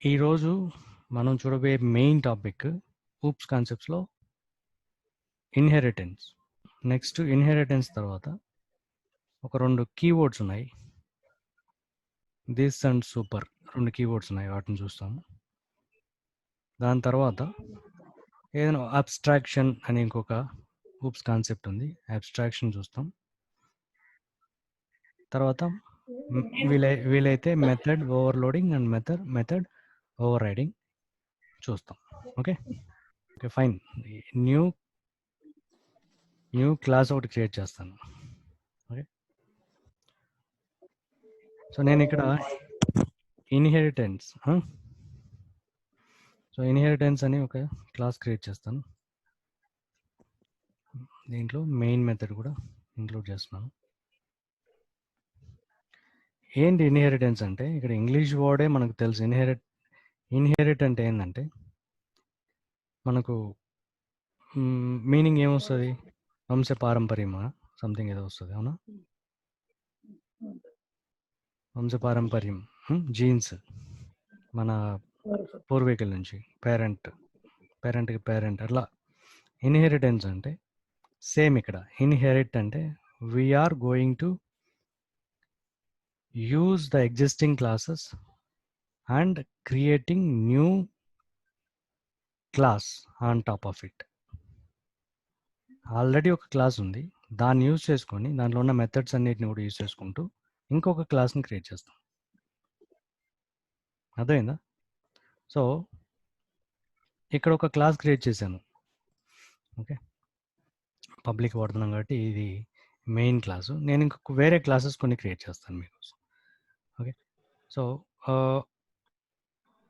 ఈరోజు మనం చూడబోయే మెయిన్ టాపిక్ ఊప్స్ కాన్సెప్ట్స్లో ఇన్హెరిటెన్స్. నెక్స్ట్ ఇన్హెరిటెన్స్ తర్వాత ఒక 2 కీవర్డ్స్ ఉన్నాయి. దిస్ అండ్ సూపర్ 2 కీవర్డ్స్ ఉన్నాయి, వాటిని చూస్తాము. దాని తర్వాత ఏదైనా అబ్స్ట్రాక్షన్ అని ఇంకొక ఊప్స్ కాన్సెప్ట్ ఉంది, అబ్స్ట్రాక్షన్ చూస్తాం. తర్వాత వీలైతే method overloading and method overriding చూస్తాం. Okay fine. న్యూ క్లాస్ ఒకటి క్రియేట్ చేస్తాను. ఓకే, సో నేను ఇక్కడ ఇన్హెరిటెన్స్ అని ఒక క్లాస్ క్రియేట్ చేస్తాను. దీంట్లో మెయిన్ మెథడ్ కూడా ఇంక్లూడ్ చేస్తున్నాను. ఏంటి ఇన్హెరిటెన్స్ అంటే, ఇక్కడ ఇంగ్లీష్ వర్డే మనకు తెలుసు. ఇన్హెరిట్ అంటే ఏంటంటే మనకు మీనింగ్ ఏమొస్తుంది, వంశ పారంపర్యమా సంథింగ్ ఏదో వస్తుంది, అవునా? వంశ పారంపర్యం, జీన్స్ మన పూర్వీకుల నుంచి, పేరెంట్కి పేరెంట్, అట్లా. ఇన్హెరిటెన్స్ అంటే సేమ్ ఇక్కడ. ఇన్హెరిట్ అంటే we're going to use the existing classes and creating new class on top of it. Already ఒక క్లాస్ ఉంది, దాన్ని యూజ్ చేసుకొని దాంట్లో ఉన్న మెథడ్స్ అన్నిటిని కూడా యూజ్ చేసుకుంటూ ఇంకొక క్లాస్ని క్రియేట్ చేస్తాం. అర్థమైందా? సో ఇక్కడ ఒక క్లాస్ క్రియేట్ చేశాను. ఓకే, పబ్లిక్ వాడుతున్నాం కాబట్టి ఇది మెయిన్ క్లాసు. నేను ఇంకొక వేరే క్లాసెస్ కొన్ని క్రియేట్ చేస్తాను మీకోసం. ఓకే, సో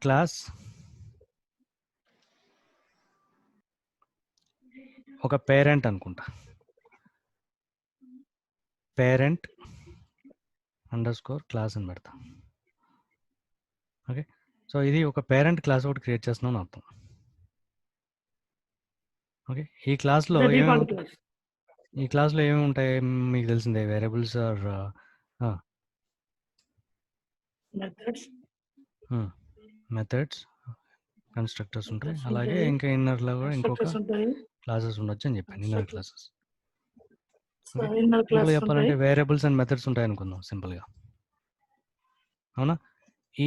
క్లాస్ ఒక పేరెంట్ అనుకుంటా, పేరెంట్ అండర్స్కోర్ క్లాస్ అని పెడతా. ఓకే, సో ఇది ఒక పేరెంట్ క్లాస్ ఒకటి క్రియేట్ చేస్తున్నాను అర్థం. ఓకే, ఈ క్లాస్లో ఏమేమి ఉంటాయి మీకు తెలిసిందే. వేరియబుల్స్ ఆర్ మెథడ్స్, కన్స్ట్రక్టర్స్ ఉంటాయి. అలాగే ఇంకా ఇన్నర్లో కూడా ఇంకొక క్లాసెస్ ఉండొచ్చు అని చెప్పాను, ఇన్నర్ క్లాసెస్. సింపుల్గా చెప్పాలంటే వేరియబుల్స్ అండ్ మెథడ్స్ ఉంటాయి అనుకుందాం సింపుల్గా, అవునా?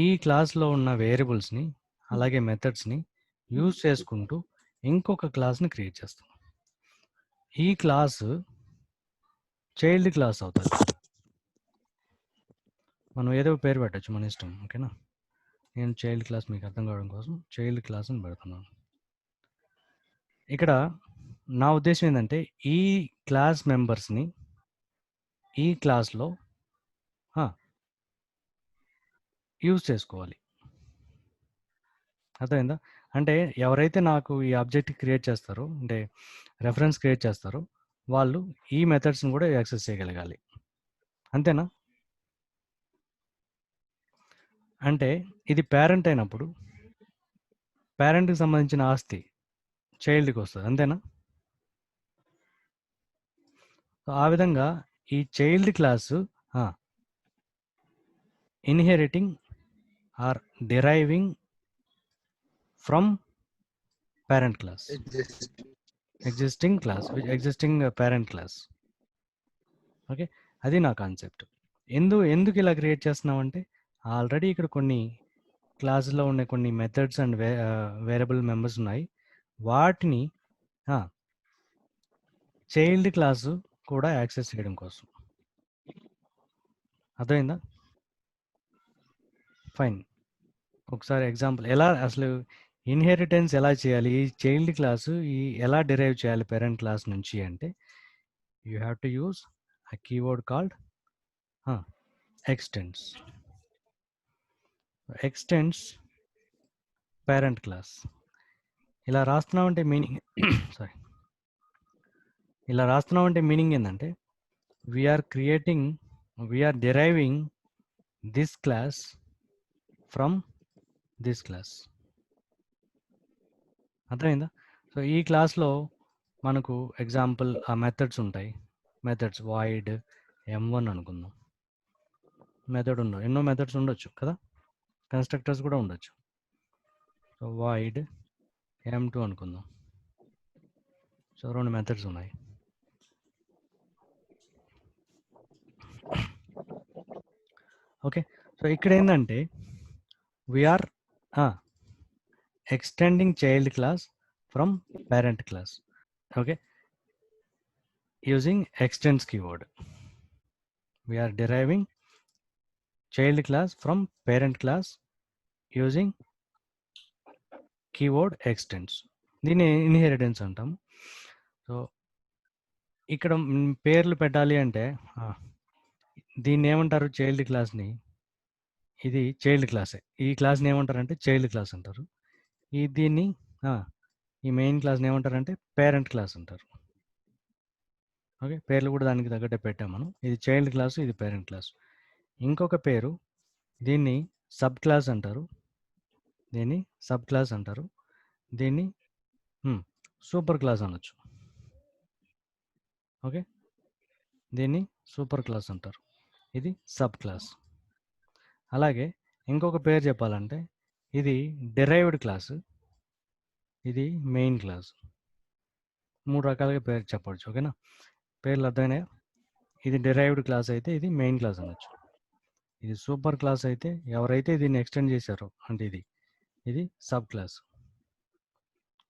ఈ క్లాస్లో ఉన్న వేరియబుల్స్ని అలాగే మెథడ్స్ని యూజ్ చేసుకుంటూ ఇంకొక క్లాస్ని క్రియేట్ చేస్తాం. ఈ క్లాస్ చైల్డ్ క్లాస్ అవుతుంది. మనం ఏదో పేరు పెట్టచ్చు, మన ఇష్టం. ఓకేనా, నేను చైల్డ్ క్లాస్ మీకు అర్థం కావడం కోసం చైల్డ్ క్లాస్ అని పెడుతున్నాను. ఇక్కడ నా ఉద్దేశం ఏంటంటే ఈ క్లాస్ మెంబర్స్ని ఈ క్లాస్లో యూజ్ చేసుకోవాలి. అర్థమైందా? అంటే ఎవరైతే నాకు ఈ ఆబ్జెక్ట్ క్రియేట్ చేస్తారో, అంటే రెఫరెన్స్ క్రియేట్ చేస్తారో, వాళ్ళు ఈ మెథడ్స్ని కూడా యాక్సెస్ చేయగలగాలి. అంతేనా? అంటే ఇది పేరెంట్ అయినప్పుడు పేరెంట్కి సంబంధించిన ఆస్తి చైల్డ్కి వస్తుంది, అంతేనా? ఆ విధంగా ఈ child class inheriting or deriving from parent class, existing parent class. Okay, అది నా కాన్సెప్ట్. ఎందుకు ఇలా క్రియేట్ చేస్తున్నామంటే, ఆల్రెడీ ఇక్కడ కొన్ని క్లాసులో ఉండే కొన్ని మెథడ్స్ అండ్ వేరియబుల్ మెంబర్స్ ఉన్నాయి. వాటిని చైల్డ్ క్లాసు కూడా యాక్సెస్ చేయడం కోసం. అర్థమైందా? ఫైన్. ఒకసారి ఎగ్జాంపుల్, ఎలా అసలు ఇన్హెరిటెన్స్ ఎలా చేయాలి, ఈ చైల్డ్ క్లాసు ఎలా డిరైవ్ చేయాలి పేరెంట్ క్లాస్ నుంచి అంటే, you have to use a keyword called extends parent class. ఇలా రాస్తున్నామంటే మీనింగ్ సారీ ఇలా రాస్తున్నామంటే మీనింగ్ ఏంటంటే, we're deriving this class from this class. అర్థమైందా? సో ఈ క్లాస్లో మనకు ఎగ్జాంపుల్ ఆ మెథడ్స్ ఉంటాయి. మెథడ్స్ వాయిడ్ m1 అనుకుందాం. మెథడ్ ఎన్నో మెథడ్స్ ఉండొచ్చు కదా, కన్స్ట్రక్టర్స్ కూడా ఉండొచ్చు. సో void m2 అనుకుందాం. సో 2 మెథడ్స్ ఉన్నాయి. ఓకే, సో ఇక్కడ ఏంటంటే we're extending child class from parent class. Okay, using extends keyword. We are deriving child class from parent class using keyword extends. దీన్ని inheritance అంటాం. So ఇక్కడ పేర్లు పెట్టాలి అంటే దీన్ని ఏమంటారు, చైల్డ్ క్లాస్ని, ఇది చైల్డ్ క్లాసే, ఈ క్లాస్ని ఏమంటారంటే చైల్డ్ క్లాస్ అంటారు. దీన్ని ఈ మెయిన్ క్లాస్ని ఏమంటారంటే పేరెంట్ క్లాస్ అంటారు. ఓకే, పేర్లు కూడా దానికి తగ్గట్టే పెట్టాం మనం. ఇది చైల్డ్ క్లాసు, ఇది పేరెంట్ క్లాస్. ఇంకొక పేరు, దీన్ని సబ్ క్లాస్ అంటారు, దీన్ని సబ్ క్లాస్ అంటారు, దీన్ని సూపర్ క్లాస్ అనొచ్చు. ఓకే, దీన్ని సూపర్ క్లాస్ అంటారు, ఇది సబ్ క్లాస్. అలాగే ఇంకొక పేరు చెప్పాలంటే ఇది డెరైవ్డ్ క్లాస్, ఇది మెయిన్ క్లాస్. 3 రకాలుగా పేరు చెప్పవచ్చు. ఓకేనా, పేర్లు అర్థమైనాయా? ఇది డెరైవ్డ్ క్లాస్ అయితే ఇది మెయిన్ క్లాస్ అనొచ్చు. ఇది సూపర్ క్లాస్ అయితే ఎవరైతే దీన్ని ఎక్స్టెండ్ చేశారో అంటే ఇది సబ్ క్లాస్.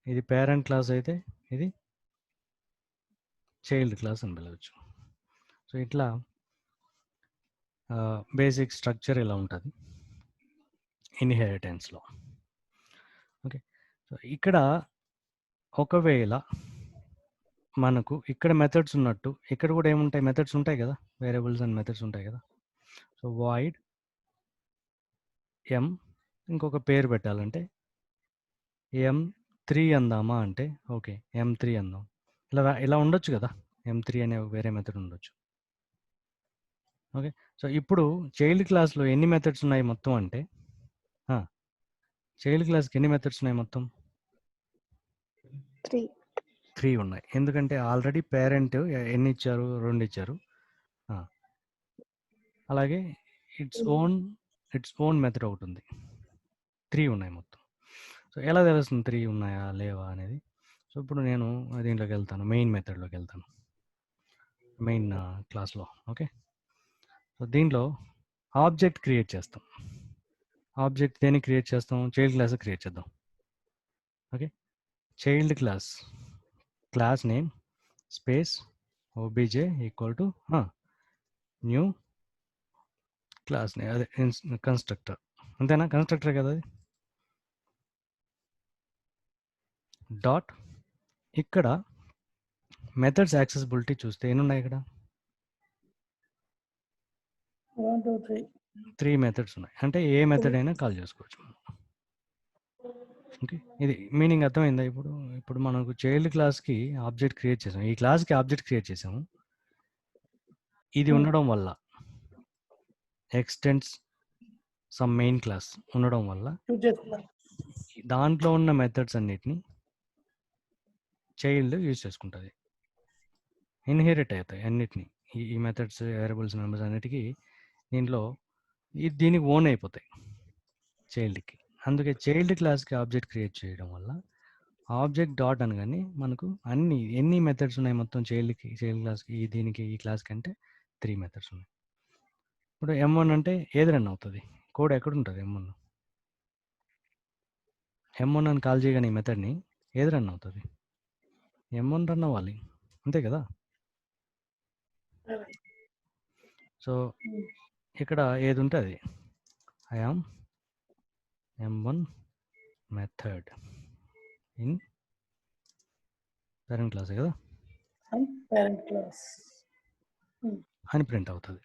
ఇది పేరెంట్ క్లాస్ అయితే ఇది చైల్డ్ క్లాస్ అని పిలవచ్చు. సో ఇట్లా బేసిక్ స్ట్రక్చర్ ఇలా ఉంటుంది ఇన్హెరిటెన్స్లో. ఓకే, సో ఇక్కడ ఒకవేళ మనకు ఇక్కడ మెథడ్స్ ఉన్నట్టు ఇక్కడ కూడా ఏముంటాయి, మెథడ్స్ ఉంటాయి కదా, వేరియబుల్స్ అండ్ మెథడ్స్ ఉంటాయి కదా. సో వాయిడ్ ఎం, ఇంకొక పేరు పెట్టాలంటే m3 అందామా అంటే ఓకే m3 అందాం. ఇలా ఉండొచ్చు కదా, m3 అనే వేరే మెథడ్ ఉండొచ్చు. ఓకే, సో ఇప్పుడు చైల్డ్ క్లాస్లో ఎన్ని మెథడ్స్ ఉన్నాయి మొత్తం అంటే చైల్డ్ క్లాస్కి ఎన్ని మెథడ్స్ ఉన్నాయి మొత్తం? 3 ఉన్నాయి. ఎందుకంటే ఆల్రెడీ పేరెంట్ ఎన్ని ఇచ్చారు, 2 ఇచ్చారు. అలాగే ఇట్స్ ఓన్ మెథడ్ ఒకటి ఉంది. 3 ఉన్నాయి మొత్తం. సో ఎలా తెలుస్తుంది 3 ఉన్నాయా లేవా అనేది? సో ఇప్పుడు నేను దీంట్లోకి వెళ్తాను, మెయిన్ మెథడ్లోకి వెళ్తాను, మెయిన్ క్లాస్లో. ఓకే, సో దీంట్లో ఆబ్జెక్ట్ క్రియేట్ చేస్తాం. ఆబ్జెక్ట్ దేన్ని క్రియేట్ చేస్తాం? చైల్డ్ క్లాస్ క్రియేట్ చేద్దాం. Okay, child class name space obj equal to new class name, అదే కన్స్ట్రక్టర్. అంతేనా, కన్స్ట్రక్టర్ కదా అది. డాట్ ఇక్కడ మెథడ్స్ యాక్సెసిబిలిటీ చూస్తే ఎన్ని ఉన్నాయి ఇక్కడ? 1 2 3 3 మెథడ్స్ ఉన్నాయి. అంటే ఏ మెథడ్ అయినా కాల్ చేసుకోవచ్చు. ఓకే, ఇది మీనింగ్ అర్థమైందా? ఇప్పుడు మనకు చైల్డ్ క్లాస్కి ఆబ్జెక్ట్ క్రియేట్ చేసాం, ఈ క్లాస్కి ఆబ్జెక్ట్ క్రియేట్ చేసాము. ఇది ఉండడం వల్ల ఎక్స్టెండ్స్ సమ్ మెయిన్ క్లాస్ ఉండడం వల్ల దాంట్లో ఉన్న మెథడ్స్ అన్నిటిని చైల్డ్ యూజ్ చేసుకుంటుంది, ఇన్హెరిట్ అవుతాయి అన్నిటినీ. ఈ మెథడ్స్, వేరియబుల్స్, మెంబర్స్ అన్నిటికీ దీంట్లో దీనికి ఓన్ అయిపోతాయి చైల్డ్కి. అందుకే చైల్డ్ క్లాస్కి ఆబ్జెక్ట్ క్రియేట్ చేయడం వల్ల ఆబ్జెక్ట్ డాట్ అనగానే మనకు ఎన్ని మెథడ్స్ ఉన్నాయి మొత్తం చైల్డ్ క్లాస్కి, దీనికి, ఈ క్లాస్కి అంటే 3 మెథడ్స్ ఉన్నాయి. ఇప్పుడు m1 అంటే ఏది రన్ అవుతుంది, కోడ్ ఎక్కడ ఉంటుంది? m1 అని కాల్ చేయగానే ఈ మెథడ్ని ఏది రన్ అవుతుంది? m1 రన్ అవ్వాలి, అంతే కదా. సో ఇక్కడ ఏది ఉంటుంది, I am m1 method in parent class కదా పేరెంట్ క్లాస్ అని ప్రింట్ అవుతుంది.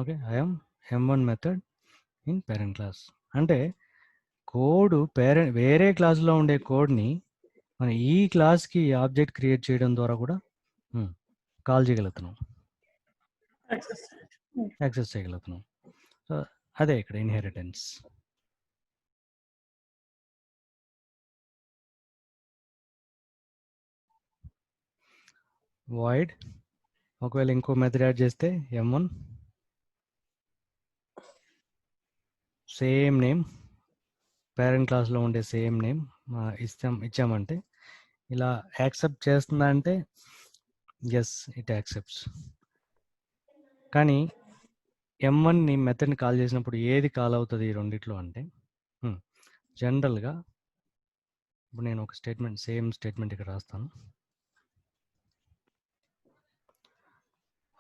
Okay, I am m1 method in parent class అంటే కోడ్ వేరే క్లాస్లో ఉండే కోడ్ని మనం ఈ క్లాస్కి ఆబ్జెక్ట్ క్రియేట్ చేయడం ద్వారా కూడా కాల్ చేయగలుగుతున్నాం, యాక్సెస్ చేయగలుగుతున్నాం. సో అదే ఇక్కడ ఇన్హెరిటెన్స్. వాయిడ్ ఒకవేళ ఇంకో మెథడ్ యాడ్ చేస్తే m1 సేమ్ నేమ్ పేరెంట్ క్లాస్లో ఉండే సేమ్ నేమ్ ఇచ్చామంటే ఇలా యాక్సెప్ట్ చేస్తుందా అంటే ఎస్ ఇట్ యాక్సెప్ట్స్. కానీ M1ని మెథడ్ని కాల్ చేసినప్పుడు ఏది కాల్ అవుతుంది ఈ రెండిట్లో అంటే జనరల్గా ఇప్పుడు నేను ఒక సేమ్ స్టేట్మెంట్ ఇక్కడ రాస్తాను.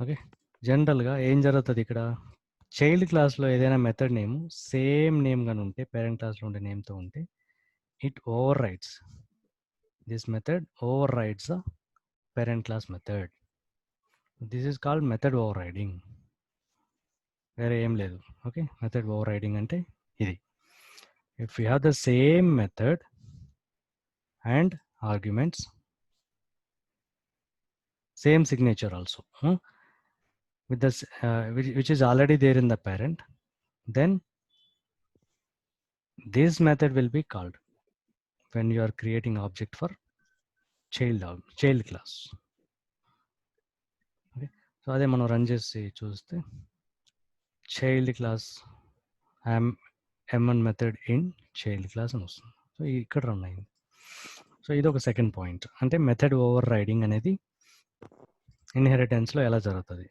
ఓకే, జనరల్గా ఏం జరుగుతుంది ఇక్కడ, చైల్డ్ క్లాస్లో ఏదైనా మెథడ్ నేమ్ సేమ్ నేమ్ గాని ఉంటే పేరెంట్ క్లాస్లో ఉండే నేమ్తో ఉంటే it over rides this method over rides the parent class method. This is called method over riding, వేరే ఏం లేదు. ఓకే, మెథడ్ ఓవర్ రైడింగ్ అంటే ఇది. If you have the same method and arguments same signature also with this which is already there in the parent, then this method will be called when you are creating object for child class. Okay, so అదే మనం run చేసి చూస్తే child class m1 method in child class అని వస్తుంది. So ఇక్కడ run అయింది. So ఇది ఒక సెకండ్ పాయింట్, అంటే మెథడ్ ఓవర్ రైడింగ్ అనేది ఇన్హెరిటెన్స్లో ఎలా జరుగుతుంది.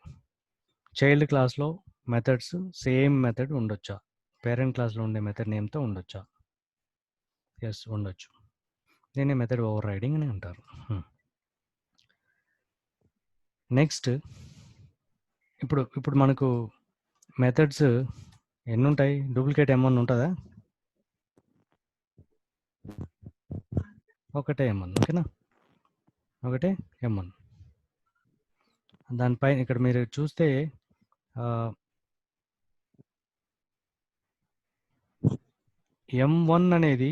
చైల్డ్ క్లాస్లో మెథడ్స్ సేమ్ మెథడ్ ఉండొచ్చా, పేరెంట్ క్లాస్లో ఉండే మెథడ్ నేమ్తో ఉండొచ్చా? ఎస్, ఉండొచ్చు. దీన్ని మెథడ్ ఓవర్ రైడింగ్ అని అంటారు. నెక్స్ట్ ఇప్పుడు మనకు మెథడ్స్ ఎన్ని ఉంటాయి? డూప్లికేట్ M1 ఉంటుందా? ఒకటే M1. ఓకేనా, ఒకటే M1. దానిపైన ఇక్కడ మీరు చూస్తే M1 అనేది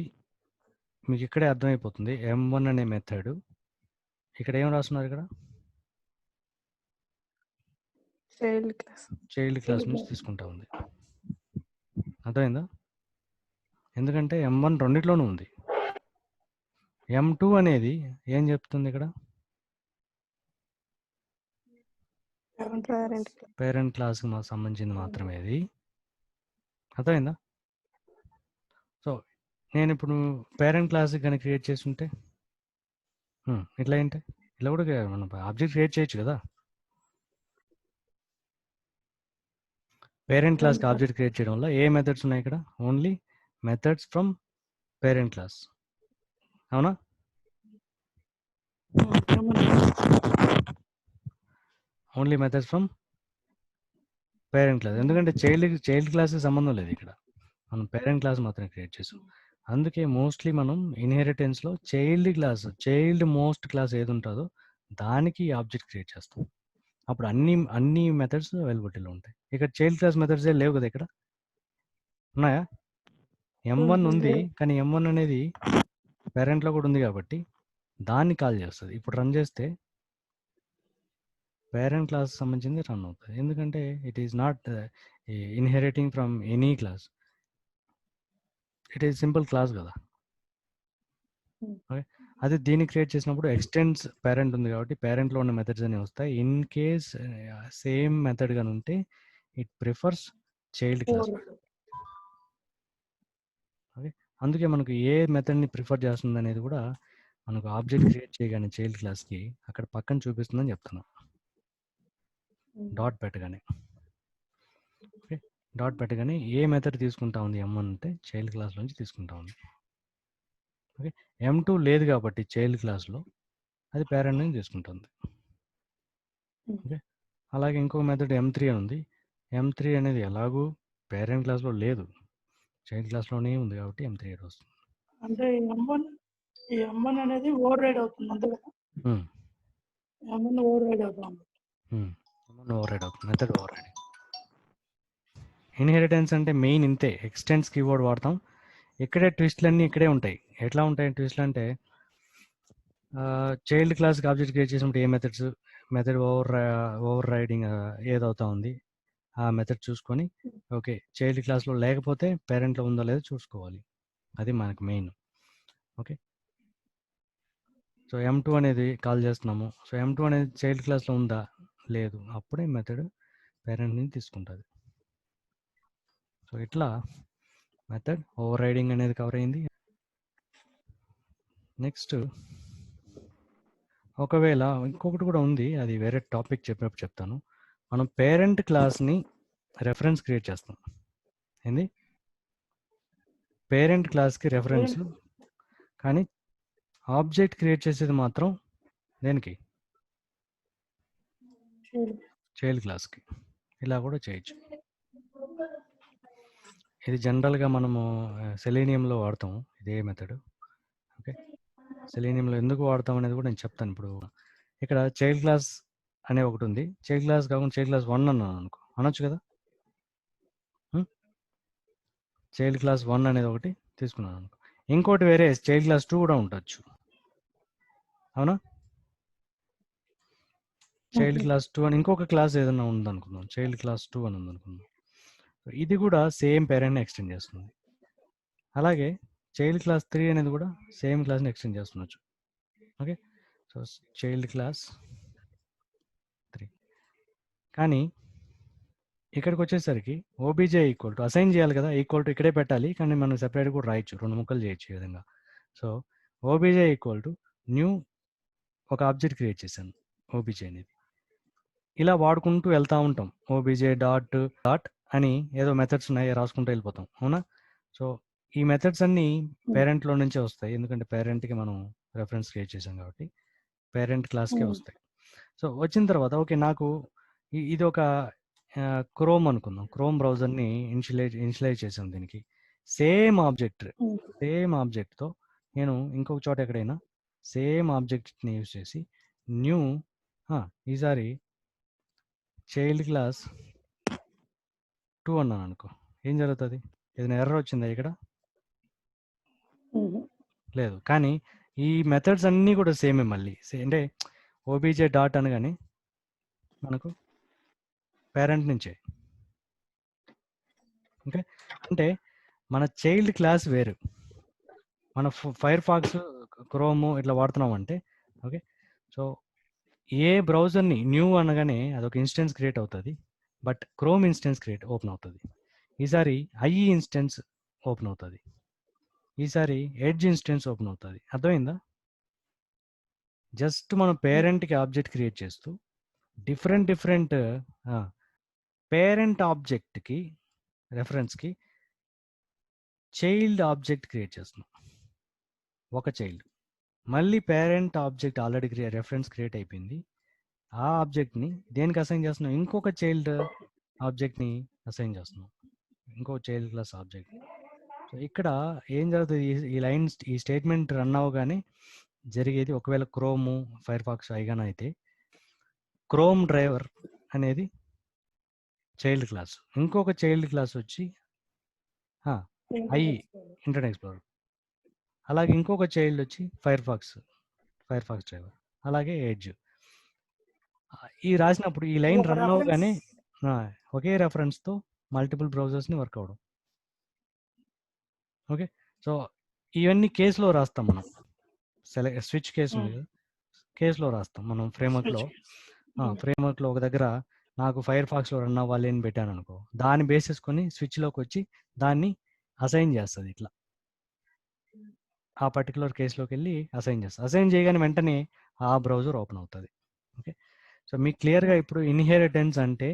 మీకు ఇక్కడే అర్థమైపోతుంది. M1 అనే మెథడ్ ఇక్కడ ఏం రాస్తున్నారు, ఇక్కడ చైల్డ్ క్లాస్ నుంచి తీసుకుంటా ఉంది. అర్థమైందా? ఎందుకంటే M1 రెండిట్లోనూ ఉంది. M2 అనేది ఏం చెప్తుంది ఇక్కడ, పేరెంట్ క్లాస్కి సంబంధించింది మాత్రమే అది. అర్థమైందా? సో నేను ఇప్పుడు పేరెంట్ క్లాస్కి కనుక క్రియేట్ చేస్తుంటే ఇట్లా ఏంటి, ఇలా కూడా మనం ఆబ్జెక్ట్ క్రియేట్ చేయొచ్చు కదా. పేరెంట్ క్లాస్కి ఆబ్జెక్ట్ క్రియేట్ చేయడం వల్ల ఏ మెథడ్స్ ఉన్నాయి ఇక్కడ? Only methods from parent class. అవునా? Only methods from parent class. ఎందుకంటే చైల్డ్ క్లాస్కి సంబంధం లేదు ఇక్కడ, మనం పేరెంట్ క్లాస్ మాత్రమే క్రియేట్ చేసాం. అందుకే మోస్ట్లీ మనం ఇన్హెరిటెన్స్లో చైల్డ్ మోస్ట్ క్లాస్ ఏది ఉంటుందో దానికి ఆబ్జెక్ట్ క్రియేట్ చేస్తాం. అప్పుడు అన్ని మెథడ్స్ అవైలబిలిటీలో ఉంటాయి. ఇక్కడ చైల్డ్ క్లాస్ మెథడ్స్ లేవు కదా, ఇక్కడ ఉన్నాయా? M1 ఉంది, కానీ M1 అనేది పేరెంట్లో కూడా ఉంది కాబట్టి దాన్ని కాల్ చేస్తుంది. ఇప్పుడు రన్ చేస్తే పేరెంట్ క్లాస్ సంబంధించింది రన్ అవుతుంది. ఎందుకంటే it is not inheriting from any class, it is simple class కదా. ఓకే, అదే దీన్ని క్రియేట్ చేసినప్పుడు ఎక్స్టెండ్స్ పేరెంట్ ఉంది కాబట్టి పేరెంట్లో ఉన్న మెథడ్స్ అనేవి వస్తాయి. ఇన్ కేస్ సేమ్ మెథడ్ గాని ఉంటే it prefers child class. Okay, అందుకే మనకు ఏ మెథడ్ని ప్రిఫర్ చేస్తుంది అనేది కూడా మనకు ఆబ్జెక్ట్ క్రియేట్ చేయగానే చైల్డ్ క్లాస్కి అక్కడ పక్కన చూపిస్తుందని చెప్తున్నాం, డాట్ పెట్టగానే. ఓకే, డాట్ పెట్టగానే ఏ మెథడ్ తీసుకుంటా ఉంది M1 అంటే చైల్డ్ క్లాస్ నుంచి తీసుకుంటా ఉంది. ఓకే, M2 లేదు కాబట్టి చైల్డ్ క్లాస్లో అది పేరెంట్ నుంచి తీసుకుంటుంది. ఓకే, అలాగే ఇంకో మెథడ్ M3 అని ఉంది. M3 అనేది ఎలాగూ పేరెంట్ క్లాస్లో లేదు, చైల్డ్ క్లాస్లోనే ఉంది కాబట్టి M3 వస్తుంది. అంటే M1 అనేది ఓవర్ రైడ్ అవుతుంది అంతే కదా. M1 ఓవర్ రైడ్ అవుతుంది. ఓవర్ రైడ్ అవుతుంది, మెథడ్ ఓవర్ రైడింగ్. ఇన్హెరిటెన్స్ అంటే మెయిన్ ఇంతే, ఎక్స్టెండ్స్ కీవర్డ్ వాడతాం. ఇక్కడే ట్విస్ట్లన్నీ ఇక్కడే ఉంటాయి. ఎట్లా ఉంటాయి ట్విస్ట్లు అంటే, చైల్డ్ క్లాస్కి ఆబ్జెక్ట్ క్రియేట్ చేసినప్పుడు ఏ మెథడ్ ఓవర్ రైడింగ్ ఏదవుతా ఉంది ఆ మెథడ్ చూసుకొని, ఓకే చైల్డ్ క్లాస్లో లేకపోతే పేరెంట్లో ఉందో లేదో చూసుకోవాలి. అది మనకు మెయిన్. ఓకే, సో M2 అనేది కాల్ చేస్తున్నాము. సో M2 అనేది చైల్డ్ క్లాస్లో ఉందా, లేదు, అప్పుడే మెథడ్ పేరెంట్ నుంచి తీసుకుంటుంది. సో ఇట్లా మెథడ్ ఓవర్ రైడింగ్ అనేది కవర్ అయింది. నెక్స్ట్ ఒకవేళ ఇంకొకటి కూడా ఉంది, అది వేరే టాపిక్ చెప్పినప్పుడు చెప్తాను. మనం పేరెంట్ క్లాస్ని రెఫరెన్స్ క్రియేట్ చేస్తాం. ఏంది? పేరెంట్ క్లాస్కి రెఫరెన్స్, కానీ ఆబ్జెక్ట్ క్రియేట్ చేసేది మాత్రం దేనికి? చైల్డ్ క్లాస్కి. ఇలా కూడా చేయొచ్చు. ఇది జనరల్గా మనము సెలీనియంలో వాడతాం ఇదే మెథడ్. ఓకే, సెలీనియంలో ఎందుకు వాడతాం అనేది కూడా నేను చెప్తాను. ఇప్పుడు ఇక్కడ చైల్డ్ క్లాస్ అనే ఒకటి ఉంది. చైల్డ్ క్లాస్ కాకుండా చైల్డ్ క్లాస్ 1 అన్నాను అనుకో, అనొచ్చు కదా. చైల్డ్ క్లాస్ 1 అనేది ఒకటి తీసుకున్నాను అనుకో, ఇంకోటి వేరే చైల్డ్ క్లాస్ 2 కూడా ఉండొచ్చు, అవునా? చైల్డ్ క్లాస్ 2 అని ఇంకొక క్లాస్ ఏదైనా ఉందనుకుందాం, చైల్డ్ క్లాస్ 2 అని ఉందనుకుందాం. ఇది కూడా సేమ్ పేరెంట్ని ఎక్స్టెండ్ చేస్తుంది. అలాగే చైల్డ్ క్లాస్ 3 అనేది కూడా సేమ్ క్లాస్ని ఎక్స్టెండ్ చేస్తుండొచ్చు. Okay, so child class 3. కానీ ఇక్కడికి వచ్చేసరికి ఓబీజే ఈక్వల్ టు అసైన్ చేయాలి కదా, ఈక్వల్ టు ఇక్కడే పెట్టాలి, కానీ మనం సెపరేట్ కూడా రాయొచ్చు, 2 ముక్కలు చేయొచ్చు ఈ విధంగా. So OBJ equal to new ఒక ఆబ్జెక్ట్ క్రియేట్ చేశాను, ఓబీజే అనేది. ఇలా వాడుకుంటూ వెళ్తూ ఉంటాం, ఓబీజే డాట్ డాట్ అని ఏదో మెథడ్స్ ఉన్నాయి రాసుకుంటూ వెళ్ళిపోతాం, అవునా? సో ఈ మెథడ్స్ అన్నీ పేరెంట్లో నుంచే వస్తాయి, ఎందుకంటే పేరెంట్కి మనం రెఫరెన్స్ క్రియేట్ చేసాం కాబట్టి పేరెంట్ క్లాస్కే వస్తాయి. సో వచ్చిన తర్వాత ఓకే, నాకు ఇది ఒక క్రోమ్ అనుకుందాం, క్రోమ్ బ్రౌజర్ని ఇనిషియలైజ్ చేసాం దీనికి. సేమ్ ఆబ్జెక్ట్తో నేను ఇంకొక చోట ఎక్కడైనా సేమ్ ఆబ్జెక్ట్ని యూజ్ చేసి న్యూ ఈసారి చైల్డ్ క్లాస్ 2 అన్నాను అనుకో, ఏం జరుగుతుంది? ఏదైనా ఎర్రర్ వచ్చిందా ఇక్కడ? లేదు. కానీ ఈ మెథడ్స్ అన్నీ కూడా సేమే మళ్ళీ, అంటే ఓబీజే డాట్ అనగానే మనకు పేరెంట్ నుంచే. ఓకే, అంటే మన చైల్డ్ క్లాస్ వేరు, మన ఫైర్ ఫాక్స్, క్రోమ్ ఇట్లా వాడుతున్నాం అంటే. ఓకే, సో ఏ బ్రౌజర్ని న్యూ అనగానే అదొక ఇన్స్టెన్స్ క్రియేట్ అవుతుంది, బట్ క్రోమ్ ఇన్స్టెన్స్ ఓపెన్ అవుతుంది. ఈసారి ఐఈ ఇన్స్టెన్స్ ఓపెన్ అవుతుంది, ఈసారి ఎడ్జ్ ఇన్స్టెన్స్ ఓపెన్ అవుతుంది. అర్థమైందా? జస్ట్ మనం పేరెంట్కి ఆబ్జెక్ట్ క్రియేట్ చేస్తూ డిఫరెంట్ పేరెంట్ ఆబ్జెక్ట్కి రెఫరెన్స్కి చైల్డ్ ఆబ్జెక్ట్ క్రియేట్ చేస్తున్నాం, ఒక చైల్డ్. మళ్ళీ parent object already reference create అయిపోయింది, ఆ ఆబ్జెక్ట్ని దేనికి అసైన్ చేస్తున్నాం? ఇంకొక చైల్డ్ ఆబ్జెక్ట్ని అసైన్ చేస్తున్నాం, ఇంకో చైల్డ్ క్లాస్ ఆబ్జెక్ట్. సో ఇక్కడ ఏం జరుగుతుంది? ఈ లైన్, ఈ స్టేట్మెంట్ రన్ అవగానే జరిగేది, ఒకవేళ క్రోము ఫైర్ ఫాక్స్ ఐగాన్ అయితే క్రోమ్ డ్రైవర్ అనేది చైల్డ్ క్లాస్, ఇంకొక చైల్డ్ క్లాస్ వచ్చి ఐ ఇంటర్నెట్ ఎక్స్ప్లోరర్, అలాగే ఇంకొక చైల్డ్ వచ్చి ఫైర్ ఫాక్స్ డ్రైవర్, అలాగే ఎడ్జ్. ఈ రాసినప్పుడు ఈ లైన్ రన్ అవగానే ఒకే రెఫరెన్స్తో మల్టిపుల్ బ్రౌజర్స్ని వర్క్ అవడం. ఓకే, సో ఇవన్నీ కేసులో రాస్తాం మనం, స్విచ్ కేసు ఉంది కదా, కేసులో రాస్తాం మనం. ఫ్రేమ్వర్క్లో ఒక దగ్గర నాకు ఫైర్ ఫాక్స్లో రన్ అవ్వాలి అని పెట్టాను అనుకో, దాన్ని బేస్ చేసుకొని స్విచ్లోకి వచ్చి దాన్ని అసైన్ చేస్తుంది. ఇట్లా ఆ పర్టికులర్ కేసులోకి వెళ్ళి అసైన్ చేస్తుంది. అసైన్ చేయగానే వెంటనే ఆ బ్రౌజర్ ఓపెన్ అవుతుంది. ఓకే, సో మీకు క్లియర్గా ఇప్పుడు ఇన్హెరిటెన్స్ అంటే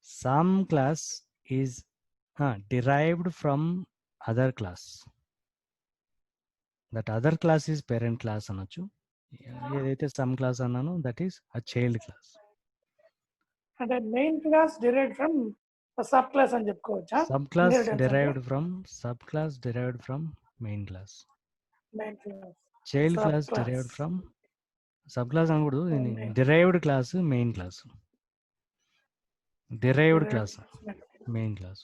some class is derived from other class, that other class is parent class అనొచ్చు. ఏదైతే some class అన్నానో that is a child class. అంటే main class derived from sub class అని చెప్పుకోవచ్చా? Sub class derived from main class. Child class derived from sub class అనకూడదు, derived class main class, derived class main class,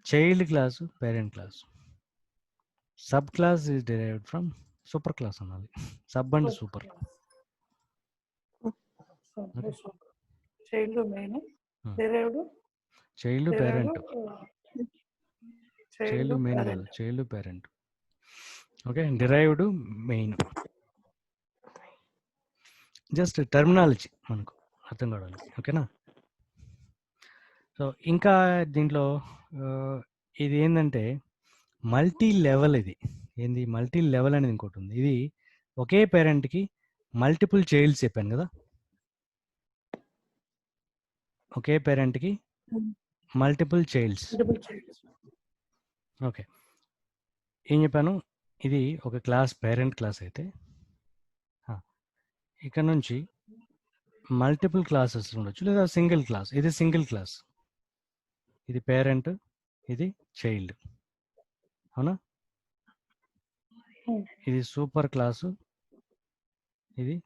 child class parent class, sub class is derived from super class అనాలి, sub and super. Child main, derived child parent, child main కాదు, child parent. Okay, derived main, just terminology మనకు అర్థం కావడానికి. ఓకేనా? So ఇంకా దీంట్లో ఇది ఏంటంటే మల్టీ లెవెల్. ఇది ఏంది మల్టీ లెవెల్ అనేది ఇంకోటి ఉంది. ఇది ఒకే పేరెంట్కి మల్టిపుల్ చైల్డ్స్ చెప్పాను కదా, ఒకే పేరెంట్కి మల్టిపుల్ చైల్డ్స్. ఓకే, ఏం చెప్పాను, ఇది ఒక క్లాస్ పేరెంట్ క్లాస్ అయితే ఇక్కడ నుంచి మల్టిపుల్ క్లాసెస్ ఉండొచ్చు, లేదా సింగిల్ క్లాస్. ఇది సింగిల్ క్లాస్, ఇది పేరెంట్, ఇది చైల్డ్, అవునా. ఇది సూపర్ క్లాసు, ఇది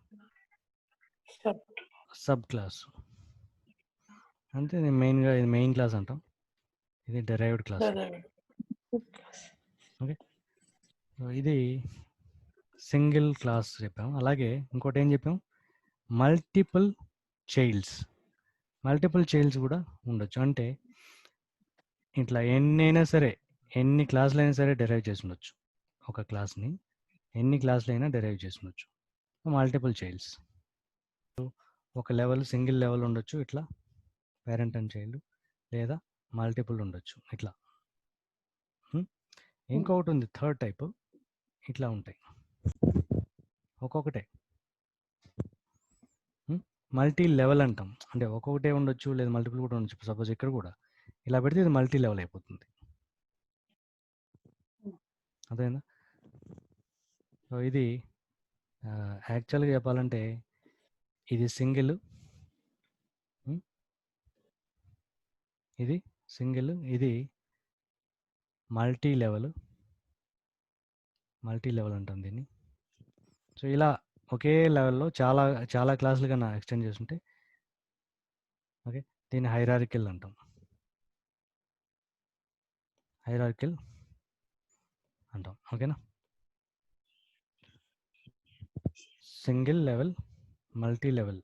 సబ్ క్లాస్. అంటే మెయిన్గా ఇది మెయిన్ క్లాస్ అంటాం, ఇది డెరైవ్డ్ క్లాస్. ఓకే, ఇది సింగిల్ క్లాస్ చెప్పాము. అలాగే ఇంకోటి ఏం చెప్పాము, మల్టిపుల్ చైల్డ్స్. మల్టిపుల్ చైల్డ్స్ కూడా ఉండొచ్చు. అంటే ఇట్లా ఎన్నైనా సరే, ఎన్ని క్లాసులు అయినా సరే డెరైవ్ చేసి ఉండొచ్చు. ఒక క్లాస్ని ఎన్ని క్లాసులు అయినా డెరైవ్ చేసి ఉండొచ్చు. Multiple childs. ఒక లెవెల్ సింగిల్ లెవెల్ ఉండొచ్చు ఇట్లా పేరెంట్ అండ్ చైల్డ్, లేదా మల్టిపుల్ ఉండొచ్చు ఇట్లా. ఇంకొకటి ఉంది థర్డ్ టైప్, ఇట్లా ఉంటాయి ఒక్కొక్కటే మల్టీ లెవెల్ అంటాం. అంటే ఒక్కొక్కటే ఉండొచ్చు, లేదా మల్టిపుల్ కూడా ఉండొచ్చు. సపోజ్ ఇక్కడ కూడా ఇలా పెడితే ఇది మల్టీ లెవెల్ అయిపోతుంది. అదేనా. సో ఇది యాక్చువల్గా చెప్పాలంటే ఇది సింగిల్, ఇది సింగిల్, ఇది మల్టీ లెవెల్, మల్టీ లెవెల్ అంటాం దీన్ని. సో ఇలా ఒకే లెవెల్లో చాలా చాలా క్లాసులు కన్నా ఎక్స్టెండ్ చేస్తుంటే ఓకే, దీన్ని హైరార్కిల్ అంటాం. హైరార్కిల్ అంటాం, ఓకేనా. Single level, multi level.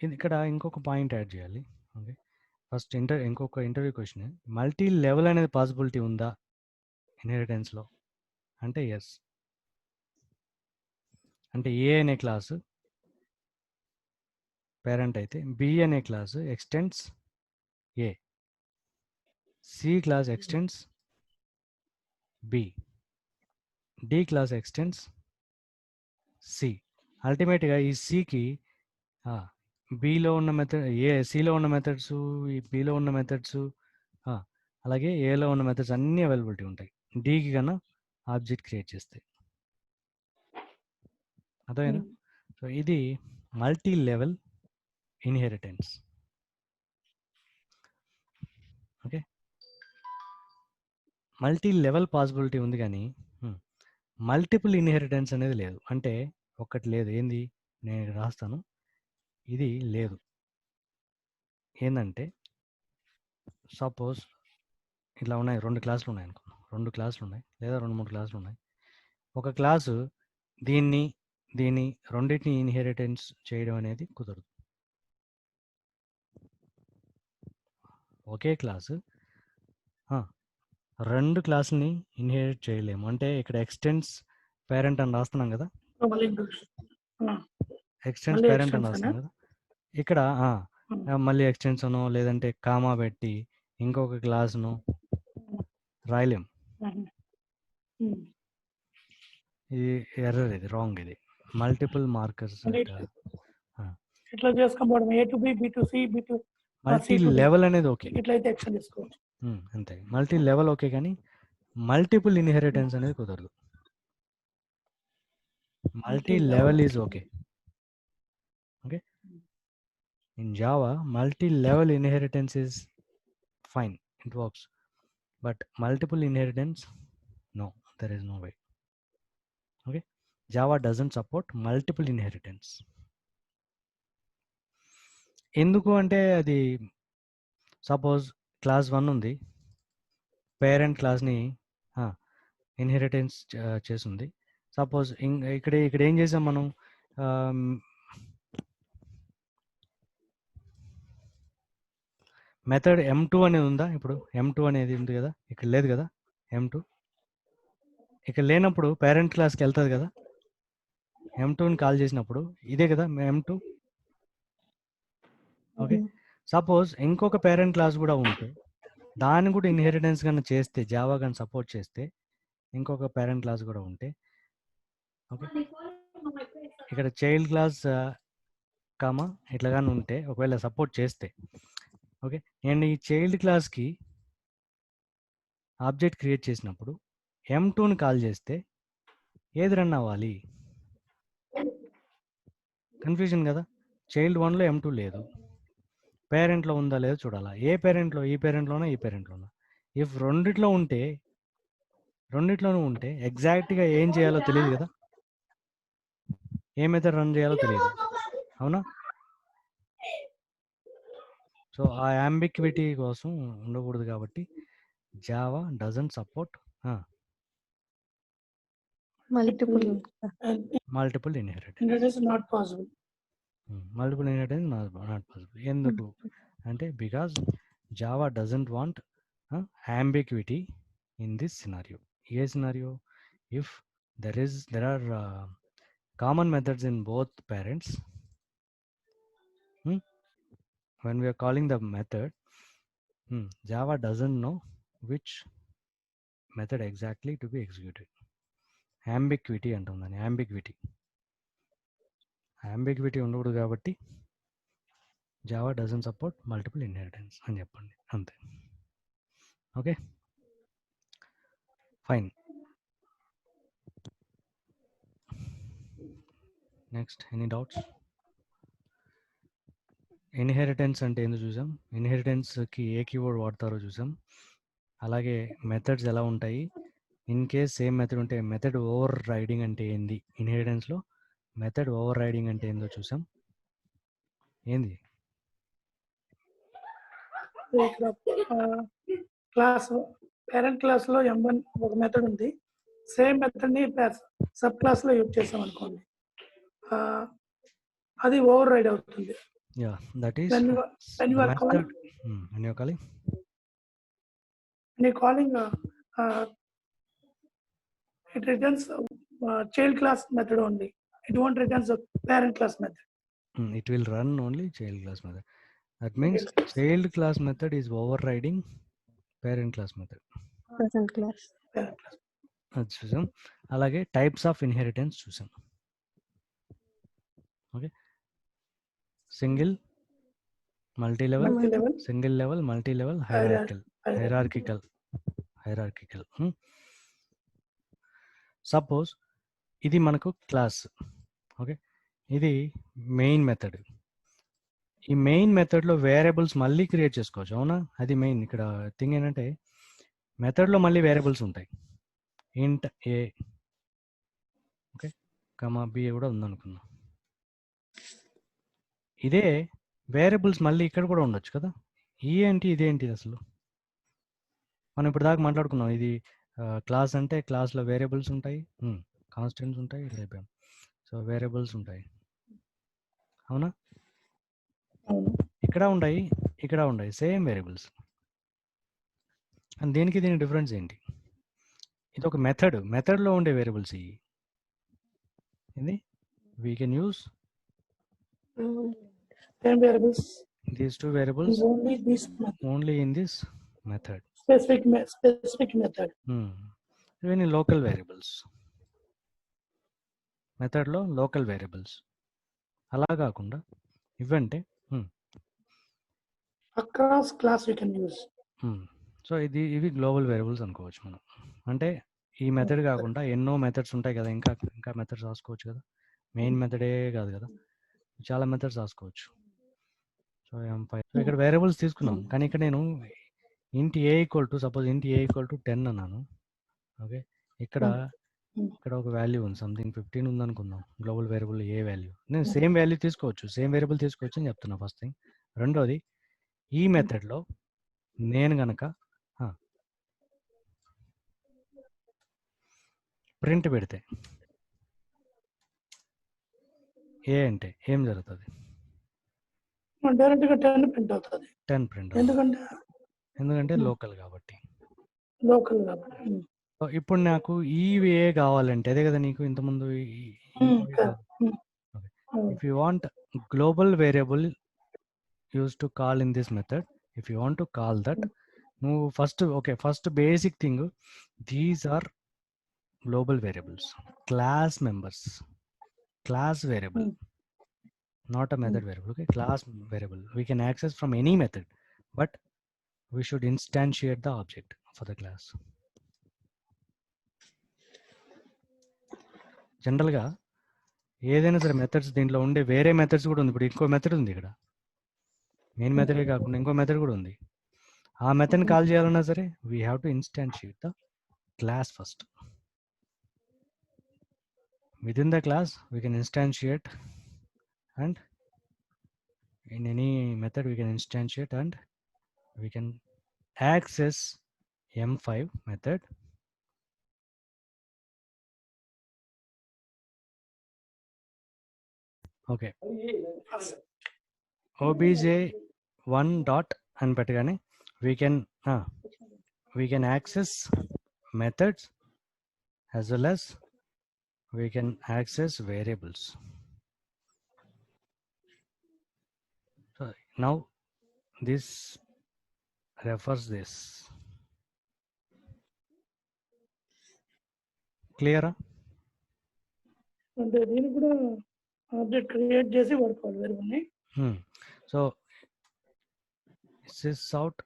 ఇది ఇక్కడ ఇంకొక పాయింట్ యాడ్ చేయాలి. ఓకే, ఫస్ట్ ఇంకొక ఇంటర్వ్యూ క్వశ్చన్, మల్టీ లెవెల్ అనేది పాసిబిలిటీ ఉందా ఇన్హెరిటెన్స్లో అంటే ఎస్. అంటే ఏ అనే క్లాసు పేరెంట్ అయితే బి అనే class extends A, C class extends B, D class extends C. అల్టిమేట్గా ఈ సికి బిలో ఉన్న మెథడ్, సిలో ఉన్న మెథడ్స్, ఈ బిలో ఉన్న మెథడ్స్, అలాగే ఏలో ఉన్న మెథడ్స్ అన్నీ అవైలబిలిటీ ఉంటాయి డికి కన్నా ఆబ్జెక్ట్ క్రియేట్ చేస్తే. అర్థమైనా. సో ఇది multi level inheritance. Okay, multi level possibility ఉంది కానీ మల్టిపుల్ ఇన్హెరిటెన్స్ అనేది లేదు. అంటే ఒక్కటి లేదు. ఏంది, నేను రాస్తాను, ఇది లేదు. ఏంటంటే సపోజ్ ఇట్లా ఉన్నాయి, 2 క్లాసులు ఉన్నాయి అనుకో, 2 క్లాసులు ఉన్నాయి, లేదా 2-3 క్లాసులు ఉన్నాయి. ఒక క్లాసు దీన్ని రెండింటిని ఇన్హెరిటెన్స్ చేయడం అనేది కుదరదు. ఒకే క్లాసు 2 క్లాసుల్ని ఇన్హెరిట్ చేయలేము. అంటే ఇక్కడ ఎక్స్టెండ్స్ పేరెంట్ అని రాస్తున్నాం కదా, ఎక్స్టెండ్స్ పేరెంట్ అని రాస్తున్నాం కదా, ఇక్కడ మళ్ళీ ఎక్స్టెండ్స్ అనో లేదంటే కామా పెట్టి ఇంకొక క్లాసును రాయలేం. ఇది ఎర్రర్, ఇది రాంగ్, ఇది మల్టిపుల్ మార్కర్స్. ఇట్లా చేసుకోవడం A to B, B to C, B to multi level అనేది ఓకే, ఇట్లా అయితే ఎక్స్టెండ్ చేసుకోవచ్చు. అంతే. మల్టీ లెవెల్ ఓకే, కానీ మల్టిపుల్ ఇన్హెరిటెన్స్ అనేది కుదరదు. Multi level is okay. Okay, in Java multi level inheritance is fine, it works. But multiple inheritance no, there is no way. Okay, Java doesn't support multiple inheritance. ఎందుకు అంటే అది suppose class 1 ఉంది, parent క్లాస్ని inheritance చేస్తుంది. Suppose ఇక్కడ ఏం చేసాం మనం, మెథడ్ M2 అనేది ఉందా, ఇప్పుడు M2 అనేది ఉంది కదా, ఇక్కడ లేదు కదా. M2 ఇక్కడ లేనప్పుడు పేరెంట్ క్లాస్కి వెళ్తుంది కదా, M2ని కాల్ చేసినప్పుడు ఇదే కదా M2. ఓకే, సపోజ్ ఇంకొక పేరెంట్ క్లాస్ కూడా ఉంటే దాన్ని కూడా ఇన్హెరిటెన్స్ కన్నా చేస్తే జావా కానీ సపోర్ట్ చేస్తే ఇంకొక పేరెంట్ క్లాస్ కూడా ఉంటే ఓకే ఇక్కడ చైల్డ్ క్లాస్ కామా ఇట్లా కానీ ఉంటే ఒకవేళ సపోర్ట్ చేస్తే ఓకే నేను ఈ చైల్డ్ క్లాస్కి ఆబ్జెక్ట్ క్రియేట్ చేసినప్పుడు M2ని కాల్ చేస్తే ఏది రన్ అవ్వాలి కన్ఫ్యూజన్ కదా చైల్డ్ 1లో M2 లేదు పేరెంట్లో ఉందా లేదో చూడాలా ఏ పేరెంట్లో ఈ పేరెంట్లోనా ఈ పేరెంట్లోనా ఇఫ్ రెండిట్లోనూ ఉంటే ఎగ్జాక్ట్గా ఏం చేయాలో తెలియదు కదా ఏ మెథడ్ రన్ చేయాలో తెలియదు అవునా సో ఆ అంబిక్విటీ కోసం ఉండకూడదు కాబట్టి Java doesn't support multiple inheritance not possible. Multiple inheritance not possible ఎందుకు అంటే because Java doesn't want ambiguity in this scenario. A scenario? If there are common methods in both parents, when we are calling the method, Java doesn't know which method exactly to be executed. Ambiguity అంటుందని ambiguity ఉండకూడదు కాబట్టి Java doesn't support multiple inheritance అని చెప్పండి అంతే okay fine next any doubts inheritance అంటే ఏందో చూసాం ఇన్హెరిటెన్స్కి ఏ keyword వాడతారో చూసాం అలాగే మెథడ్స్ ఎలా ఉంటాయి ఇన్ కేస్ సేమ్ మెథడ్ ఉంటే మెథడ్ ఓవర్ రైడింగ్ అంటే ఏంది ఇన్హెరిటెన్స్లో మెథడ్ ఓవర్ రైడింగ్ అంటే ఏందో చూసాం ఏంది క్లాస్ పేరెంట్ క్లాస్లో M1 ఒక మెథడ్ ఉంది సేమ్ మెథడ్ని సబ్ క్లాస్లో యూజ్ చేసాం అనుకోండి అది ఓవర్ రైడ్ అవుతుంది yeah that is when you are calling when you are calling it returns child class method only. It won't return the parent class method. It will run only child class method. That means child class method is overriding parent class method. Parent class. అది చూసాం అలాగే types of inheritance చూసాం okay single multi level single level multi level hierarchical suppose ఇది మనకు class okay ఇది main method ఈ main మెథడ్లో variables మళ్ళీ క్రియేట్ చేసుకోవచ్చు అవునా అది మెయిన్ ఇక్కడ థింగ్ ఏంటంటే మెథడ్లో మళ్ళీ వేరియబుల్స్ ఉంటాయి ఇంట్ ఏ ఓకే కమా బి కూడా ఉందనుకుందాం ఇదే వేరియబుల్స్ మళ్ళీ ఇక్కడ కూడా ఉండొచ్చు కదా ఇదేంటి అసలు మనం ఇప్పుడు దాకా మాట్లాడుకున్నాం ఇది క్లాస్ అంటే క్లాస్లో వేరియబుల్స్ ఉంటాయి కాన్స్టెంట్స్ ఉంటాయి అయిపోయాం సో వేరియబుల్స్ ఉంటాయి అవునా ఇక్కడ ఉన్నాయి సేమ్ వేరియబుల్స్ అండ్ దీనికి డిఫరెన్స్ ఏంటి ఇది ఒక మెథడ్లో ఉండే వేరియబుల్స్ ఇది we can use same variables these two variables only in this method specific method even in local variables మెథడ్లో లోకల్ వేరియబుల్స్ అలా కాకుండా ఇవంటే across class we can use so ఇవి గ్లోబల్ వేరియబుల్స్ అనుకోవచ్చు మనం అంటే ఈ మెథడ్ కాకుండా ఎన్నో మెథడ్స్ ఉంటాయి కదా ఇంకా మెథడ్స్ రాసుకోవచ్చు కదా మెయిన్ మెథడే కాదు కదా చాలా మెథడ్స్ రాసుకోవచ్చు సో ఇక్కడ వేరియబుల్స్ తీసుకున్నాం కానీ ఇక్కడ నేను ఇంట్ ఏ ఈక్వల్ టు సపోజ్ ఇంట్ ఏ ఈక్వల్ టు 10 అన్నాను ఓకే ఇక్కడ ఒక వాల్యూ ఉంది సంథింగ్ 15 ఉంది అనుకుందాం గ్లోబల్ వేరియబుల్ ఏ వాల్యూ నేను సేమ్ వాల్యూ తీసుకోవచ్చు సేమ్ వేరియబుల్ తీసుకోవచ్చు అని చెప్తున్నా ఫస్ట్ థింగ్ రెండోది ఈ మెథడ్లో నేను గనక ప్రింట్ పెడితే ఏ అంటే ఏం జరుగుతుంది డైరెక్ట్గా 10 ప్రింట్ అవుతుంది 10 ప్రింట్ ఎందుకంటే లోకల్ కాబట్టి ఇప్పుడు నాకు ఈ ఏ కావాలంటే అదే కదా నీకు ఇంతకుముందు if you want global variable use to call in this method. If you want to call that, నువ్వు first basic thing, these are global variables, class members, class variable, not a method variable. Okay, class variable we can access from any method, but we should instantiate the object for the class. జనరల్గా ఏదైనా సరే methods దీంట్లో ఉండే వేరే methods కూడా ఉంది. ఇప్పుడు ఇంకో మెథడ్ ఉంది ఇక్కడ, మెయిన్ మెథడే కాకుండా ఇంకో మెథడ్ కూడా ఉంది. ఆ మెథడ్ని కాల్ చేయాలన్నా సరే we have to instantiate the class first. Within the class we can instantiate, and in any method we can instantiate, and we can access M5 method. Okay, obj1 dot and పెట్టగానే we can access methods as well as we can access variables. So now this refers this. Clear? అంటే దీనికి కూడా object create చేసి వాడుకోవాలి వేరియబుల్ని. So this out.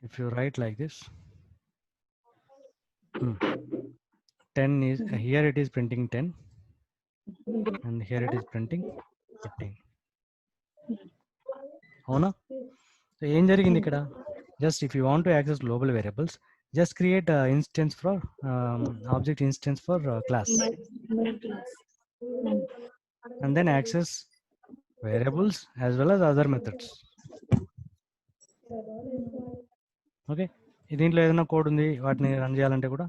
If you write like this, 10 is here, it is printing 10, and here it is printing 15. అవునా? So ఏం జరిగింది ఇక్కడ? Just if you want to access global variables, just create a instance for object instance for class, and then access variables as well as other methods. Okay, దీంట్లో ఏదైనా code ఉంది, వాటిని run చేయాలంటే కూడా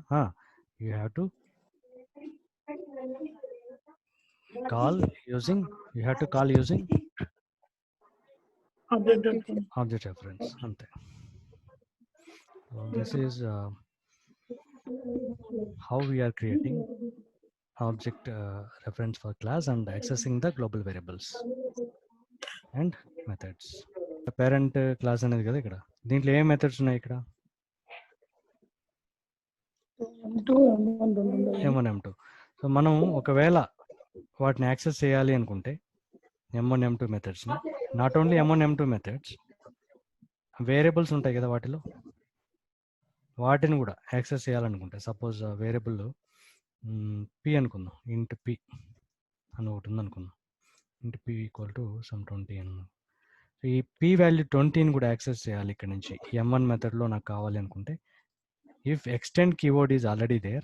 you have to call using object reference. అంతే. So this is how we are creating object reference for class and accessing the global variables and methods. Parent class అనేది కదా ఇక్కడ, దీంట్లో ఏం మెథడ్స్ ఉన్నాయి ఇక్కడ? M1 M2. సో మనం ఒకవేళ వాటిని యాక్సెస్ చేయాలి అనుకుంటే M1 M2 మెథడ్స్ని, not only M1 M2 methods, variables ఉంటాయి కదా వాటిలో, వాటిని కూడా యాక్సెస్ చేయాలనుకుంటే, సపోజ్ వేరియబుల్ p అనుకుందాం, ఇంట్ p అని ఒకటి ఉంది అనుకుందాం, ఇంట్ p ఈక్వల్ టు సమ్ 20 అని. ఈ p వాల్యూ 20ని కూడా యాక్సెస్ చేయాలి ఇక్కడ నుంచి M1 మెథడ్లో నాకు కావాలి అనుకుంటే, if extend keyword is already there,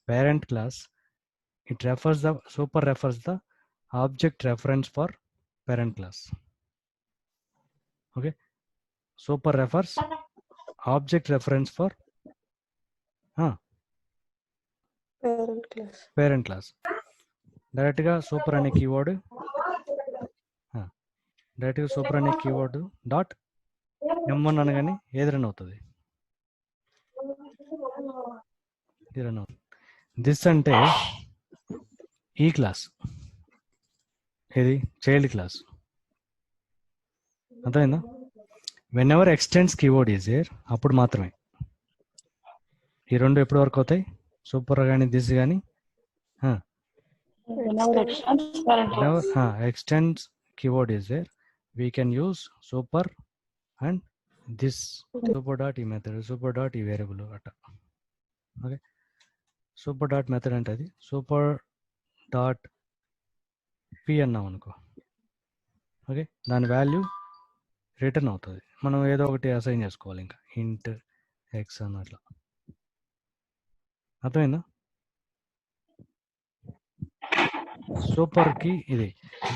parent class, it super refers the object reference for parent class. Okay, super refers object reference for parent class. Direct గా సూపర్ అనే కీవర్డ్ డాట్ M1 అనగానే ఏది run అవుతుంది? This అంటే ఈ class, ఇది child class. అర్థమైందా? Whenever extends keyword is there, అప్పుడు మాత్రమే ఈ రెండు ఎప్పుడు వరకు అవుతాయి? సూపర్ కానీ దిస్ కానీ extends keyword is there, we can use super and this super dot e method, super dot e variable అట. ఓకే, సూపర్ డాట్ మెథడ్ అంటే అది సూపర్ డాట్ p అన్నాం అనుకో, ఓకే, దాని వాల్యూ రిటర్న్ అవుతుంది. మనం ఏదో ఒకటి అసైన్ చేసుకోవాలి, ఇంకా ఇంట్ ఎక్స్ అన్నట్లా. అర్థమైందా? సూపర్కి ఇది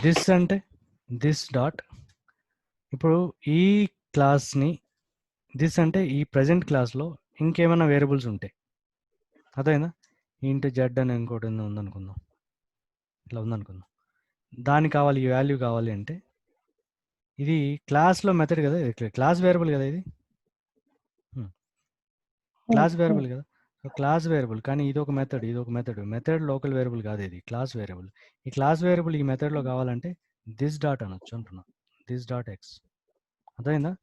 దిస్ అంటే దిస్ డాట్, ఇప్పుడు ఈ క్లాస్ని దిస్ అంటే ఈ ప్రజెంట్ క్లాస్లో ఇంకేమైనా వేరియబుల్స్ ఉంటాయి. అర్థమైందా? ఇంట్ జెడ్ అని ఇంకోటి ఉందనుకుందాం, ఇట్లా ఉందనుకుందాం, దానికి కావాలి, ఈ వాల్యూ కావాలి అంటే, ఇది క్లాస్లో మెథడ్ కదా, ఇది క్లాస్ వేరియబుల్ కదా, ఇది క్లాస్ వేరియబుల్ కదా. సో క్లాస్ వేరియబుల్, కానీ ఇది ఒక మెథడ్, ఇది ఒక మెథడ్. మెథడ్ లోకల్ వేరియబుల్ కాదు, ఇది క్లాస్ వేరియబుల్. ఈ క్లాస్ వేరియబుల్ ఈ మెథడ్లో కావాలంటే దిస్ డాట్ అనొచ్చు అంటున్నా, దిస్ డాట్ ఎక్స్. అర్థమైందా?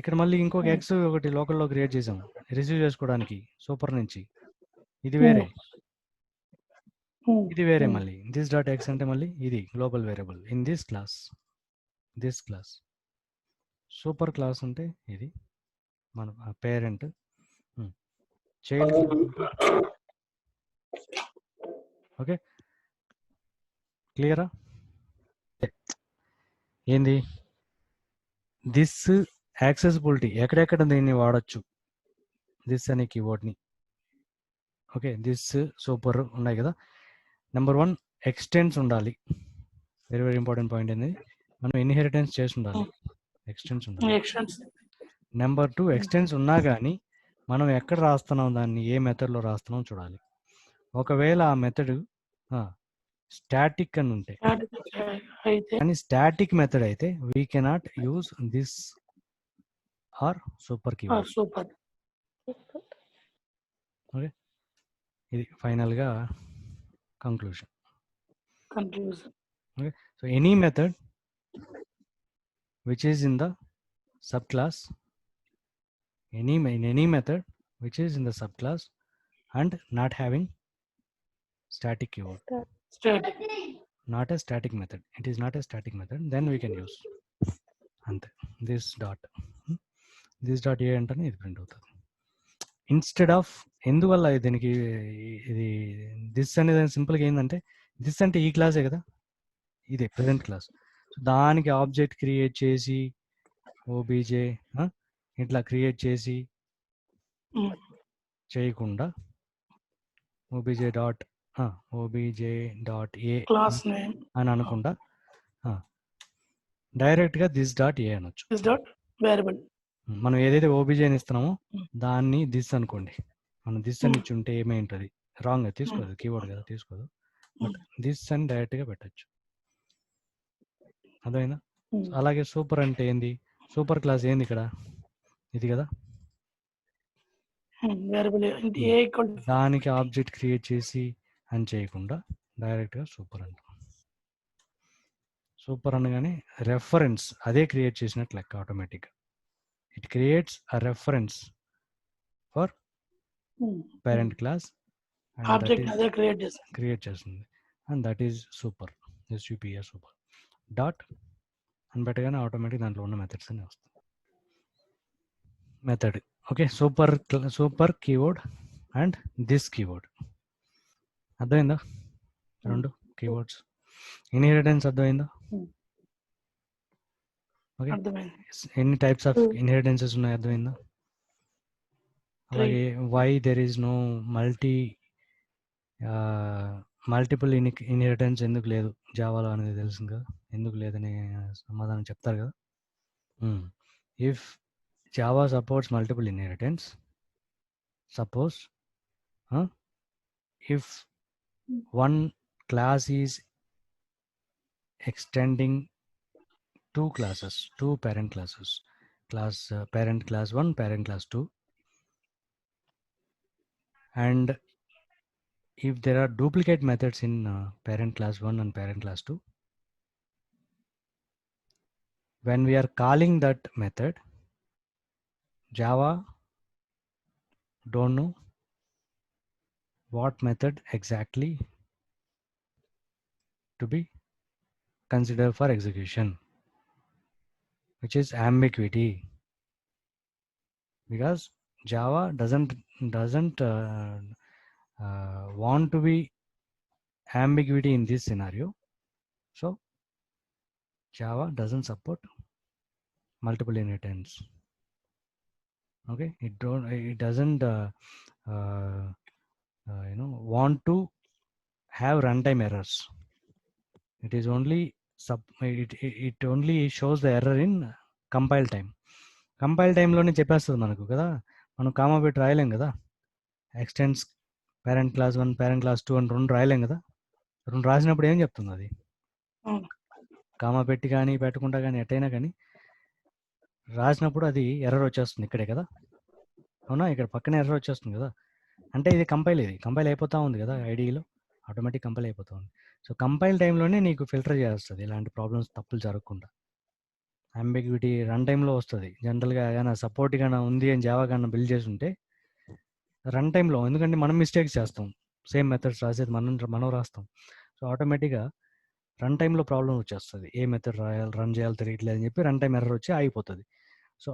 ఇక్కడ మళ్ళీ ఇంకొక ఎక్స్ ఒకటి లోకల్లో క్రియేట్ చేసాం రిసీవ్ చేసుకోవడానికి సూపర్ నుంచి. ఇది వేరే, ఇది వేరే. మళ్ళీ దిస్ డాట్ ఎక్స్ అంటే మళ్ళీ ఇది global variable in this class. This class super class అంటే ఇది మన పేరెంట్. చైల్డ్. ఓకే, క్లియరా? ఏంది దిస్ యాక్సెసిబిలిటీ, ఎక్కడెక్కడ దీన్ని వాడచ్చు దిస్ అనే కీవర్డ్ని. ఓకే, దిస్ సూపర్ ఉన్నాయి కదా. నెంబర్ 1 ఎక్స్టెన్స్ ఉండాలి. వెరీ వెరీ ఇంపార్టెంట్ పాయింట్ అనేది, మనం ఇన్హెరిటెన్స్ చేసి ఉండాలి, ఎక్స్టెన్స్ ఉండాలి. నెంబర్ 2 ఎక్స్టెన్స్ ఉన్నా కానీ మనం ఎక్కడ రాస్తున్నాం దాన్ని, ఏ మెథడ్లో రాస్తున్నాం చూడాలి. ఒకవేళ ఆ మెథడ్ స్టాటిక్ అని ఉంటే, కానీ స్టాటిక్ మెథడ్ అయితే we cannot use this or super keyword. Super. Okay, ఇది ఫైనల్గా conclusion. Okay, so any method which is in the subclass, any method which is in the subclass and not having static keyword, Static. not a static method, it is not a static method, then we can use ante this dot a antane ఇది print అవుతుంది. Instead of, ఎందువల్ల దీనికి ఇది this అనేది సింపుల్గా ఏంటంటే, this అంటే ఈ క్లాసే కదా, ఇదే ప్రెసెంట్ క్లాస్. సో దానికి ఆబ్జెక్ట్ క్రియేట్ చేసి ఓబీజే ఇట్లా క్రియేట్ చేసి చేయకుండా, OBJ dot A class name అని అనకుండా డైరెక్ట్గా దిస్ డాట్ ఏ అనొచ్చు. This dot variable. మనం ఏదైతే ఓబీజే అని ఇస్తున్నామో దాన్ని దిస్ అనుకోండి. మనం దిస్ అని ఇచ్చి ఉంటే ఏమైంటుంది, రాంగ్ తీసుకోదు, కీవర్డ్ కదా తీసుకోదు, బట్ దిస్ అని డైరెక్ట్గా పెట్టచ్చు. అదైనా అలాగే సూపర్ అంటే ఏంది, సూపర్ క్లాస్ ఏంది ఇక్కడ, ఇది కదా. దానికి ఆబ్జెక్ట్ క్రియేట్ చేసి అని చేయకుండా డైరెక్ట్గా సూపర్ అంట. సూపర్ అనగానే రెఫరెన్స్ అదే క్రియేట్ చేసినట్లు లెక్క, ఆటోమేటిక్గా it creates a reference for parent class create చేస్తుంది, and that is super. SUPR super dot అని పెట్టగానే ఆటోమేటిక్ దాంట్లో ఉన్న మెథడ్స్ అన్నీ వస్తాయి. Method okay, super keyword and this keyword. అర్థమైందా? రెండు కీవర్డ్స్. ఇన్హెరిటెన్స్ అర్థమైందా? ఓకే, ఎన్ని టైప్స్ ఆఫ్ ఇన్హెరిటెన్సెస్ ఉన్నాయి అర్థమైందా? అలాగే why there is no multiple inheritance ఎందుకు లేదు జావాలో అనేది తెలుసు కదా, ఎందుకు లేదని సమాధానం చెప్తారు కదా. If Java supports multiple inheritance, suppose if one class is extending two classes, two parent classes, parent class 1, parent class 2, and if there are duplicate methods in parent class 1 and parent class 2, when we are calling that method, Java don't know what method exactly to be considered for execution, which is ambiguity, because Java doesn't want to be ambiguity in this scenario. So Java doesn't support multiple inheritance. Okay, it doesn't want to have runtime errors. It is only it only shows the error in compile time. Compile టైంలోనే చెప్పేస్తుంది మనకు కదా, మనం comma పెట్టి రాయలేం కదా. Extends parent class 1 parent class 2 అని రెండు రాయలేం కదా. రెండు రాసినప్పుడు ఏం చెప్తుంది అది, కామా పెట్టి కానీ పెట్టకుండా కానీ ఎట్టయినా కానీ రాసినప్పుడు అది ఎర్రర్ వచ్చేస్తుంది ఇక్కడే కదా, అవునా? ఇక్కడ పక్కనే ఎర్రర్ వచ్చేస్తుంది కదా! అంటే ఇది కంపైల్ అయిపోతా ఉంది కదా! ఐడీలో ఆటోమేటిక్ కంపైల్ అయిపోతా ఉంది. సో, కంపైల్ టైమ్‌లోనే నీకు ఫిల్టర్ చేస్తది ఇలాంటి ప్రాబ్లమ్స్ తప్పులు జరగకుండా. అంబిగ్విటీ రన్ టైమ్‌లో వస్తది. జనరల్‌గా ఏమైనా సపోర్ట్ గాన ఉంది అని జావా గాన బిల్డ్ చేసుంటే రన్ టైమ్‌లో, ఎందుకంటే మనం మిస్టేక్స్ చేస్తాం. సేమ్ మెథడ్స్ రాసేది మనం రాస్తాం. సో, ఆటోమేటిక్‌గా రన్ టైమ్‌లో ప్రాబ్లమ్ వచ్చేస్తది. ఏ మెథడ్ రన్ చేయాలో తెలియట్లేదు అని చెప్పి రన్ టైమ్ ఎర్రర్ వచ్చి ఆగిపోతది. So,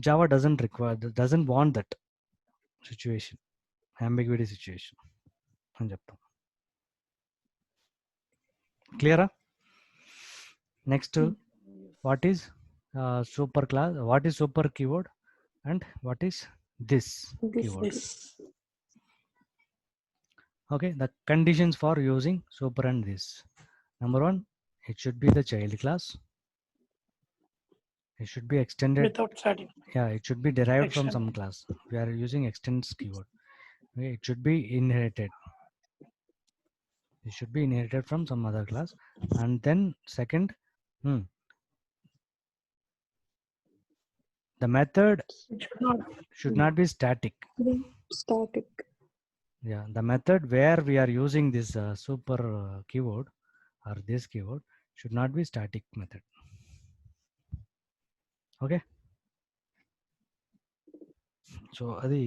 Java doesn't want that situation, ambiguity situation అని చెప్తాం. క్లియరా? Next, what is super class, what is super keyword, and what is this keyword. Okay, the conditions for using super and this. Number one, it should be the child class. It should be extended. Without starting. Yeah, it should be derived from some Extend. class. We are using extends keyword. Okay, it should be inherited. It should be inherited from some other class. And then second, the method It should not be static. Static. Yeah, the method where we are using this super keyword or this keyword should not be static method. Okay, so అది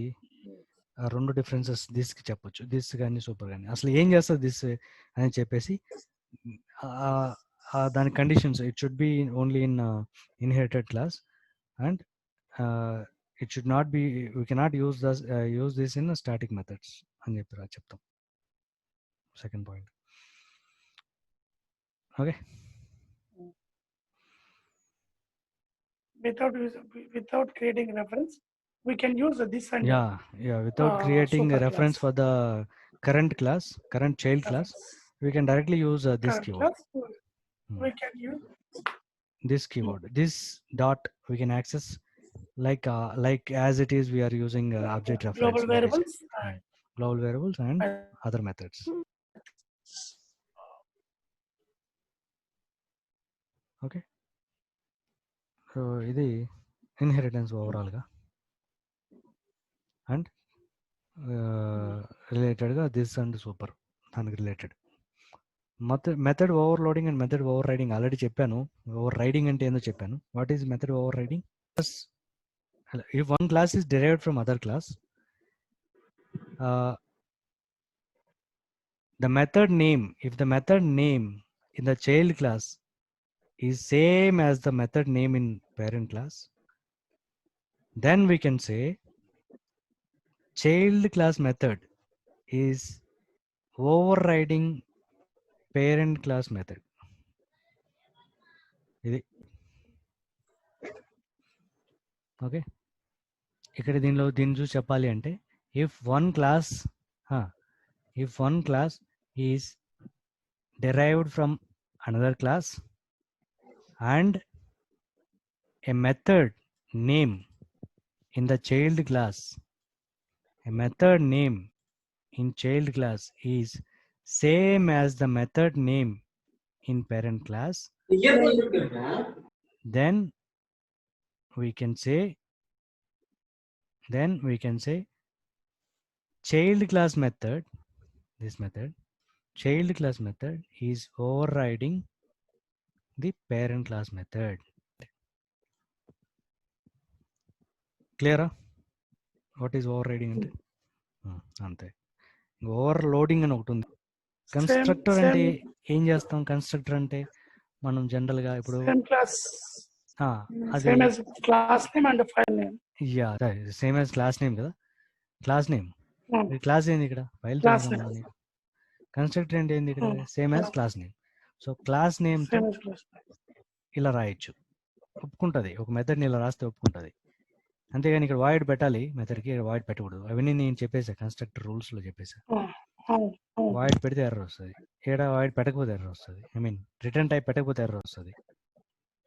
రెండు differences దిస్కి చెప్పొచ్చు. This కానీ super కానీ అసలు ఏం చేస్తుంది this అని చెప్పేసి దాని conditions, it should be only in inherited class and it should not be, we cannot use this in static methods అని చెప్పి చెప్తాం. Second point. Okay, without creating reference, we can use this and without creating a super reference class. for the current child class, we can directly use this Current keyword. class, we can use This keyword, this dot we can access like as it is we are using object reference, global variables global variables and other methods. Okay, so ఇది inheritance ఓవరాల్గా and రిలేటెడ్గా this and super దానికి related. Method overloading and method over riding already చెప్పాను. Over riding అంటే ఏందో చెప్పాను. What is method over riding? If one class is derived from other class, the method name, if the method name in the child class is same as the method name in parent class, then we can say child class method is overriding parent class method. ఇది okay. ఇక్కడ దీన్ని చూసి చెప్పాలి అంటే if one class is derived from another class and a method name in the child class, a method name in child class is same as the method name in parent class, then we can say child class method, this method, child class method is overriding the parent class method. క్లియరా? What is overriding అంటే అంతే. Overloading అని ఒకటి ఉంది. Constructor అంటే ఏం చేస్తాం? Constructor అంటే మనం జనరల్గా ఇప్పుడు అది class name and file name. Yeah, same as class name కదా. క్లాస్ నేమ్, క్లాస్ ఏంది ఇక్కడ? ఫైల్ సంబంధం. కన్స్ట్రక్టర్ అంటే ఏంది ఇక్కడ? Same as class name. So class name ఇలా రాయొచ్చు, ఒప్పుకుంటుంది. ఒక మెథడ్ని ఇలా రాస్తే ఒప్పుకుంటుంది. అంతేగాని ఇక్కడ వాయిడ్ పెట్టాలి మెథడ్కి, వాయిడ్ పెట్టకూడదు. అవన్నీ నేను చెప్పేసా, కన్స్ట్రక్టర్ రూల్స్లో చెప్పేసా. వాయిడ్ పెడితే ఎర్రర్ వస్తుంది. ఇక్కడ వాయిడ్ పెట్టకపోతే ఎర్రర్ వస్తుంది. ఐ మీన్ రిటర్న్ టైప్ పెట్టకపోతే ఎర్రర్ వస్తుంది.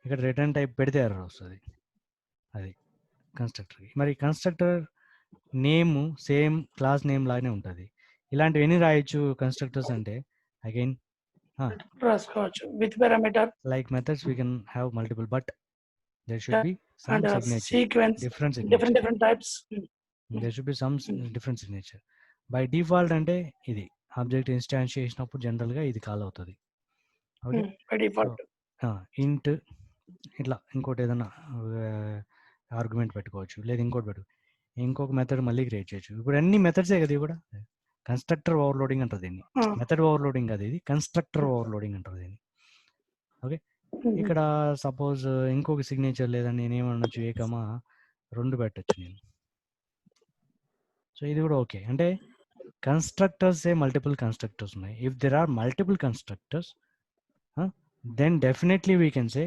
ఇక్కడ రిటర్న్ టైప్ పెడితే ఎర్రర్ వస్తుంది. అది కన్స్ట్రక్టర్కి. మరి constructor name same class name లాగానే ఉంటుంది. ఇలాంటివి ఎన్ని రాయొచ్చు కన్స్ట్రక్టర్స్ అంటే? అగైన్ రాసుకోవచ్చు with parameter. Like methods we can have multiple, but there should be some signature, sequence, different signature. different types. there should be some different signature. By default అంటే ఇది object instance చేసినప్పుడు జనరల్గా ఇది call అవుతుంది. Okay, by default. ఇంట్ ఇట్లా ఇంకోటి ఏదైనా ఆర్గ్యుమెంట్ పెట్టుకోవచ్చు, లేదా ఇంకొక మెథడ్ మళ్ళీ క్రియేట్ చేయొచ్చు. ఇప్పుడు అన్ని మెథడ్సే కదా ఇవి కూడా. కన్స్ట్రక్టర్ ఓవర్లోడింగ్ అంటారు దీన్ని. మెథడ్ ఓవర్లోడింగ్ అది, ఇది కన్స్ట్రక్టర్ ఓవర్లోడింగ్ అంటారు దీన్ని. ఓకే, ఇక్కడ సపోజ్ ఇంకొక సిగ్నేచర్ లేదా నేనేమనొచ్చు, ఏకమా 2 పెట్టచ్చు నేను. సో ఇది కూడా ఓకే. అంటే కన్స్ట్రక్టర్స్ మల్టిపుల్ కన్స్ట్రక్టర్స్ ఉన్నాయి. If there are multiple constructors, then definitely we can say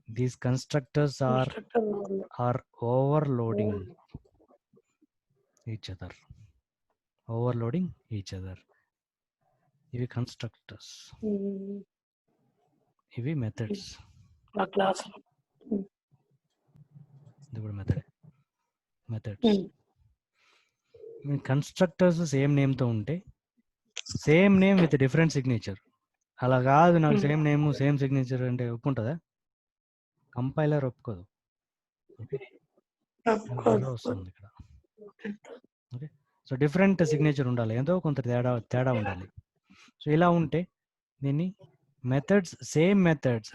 these constructors are overloading each other. Overloading each other. ఇవి కన్స్ట్రక్టర్స్, ఇవి మెథడ్స్. ఇది కూడా మెథడ్స్. కన్స్ట్రక్టర్స్ సేమ్ నేమ్తో ఉంటే same name with different signature. అలా కాదు, నాకు సేమ్ నేమ్ సేమ్ సిగ్నేచర్ అంటే ఒప్పుకుంటుందా? కంపైలర్ ఒప్పుకోదు. ఓకే, వస్తుంది ఇక్కడ. ఓకే, సో డిఫరెంట్ సిగ్నేచర్ ఉండాలి, ఏదో కొంత తేడా ఉండాలి. సో ఇలా ఉంటే దీన్ని మెథడ్స్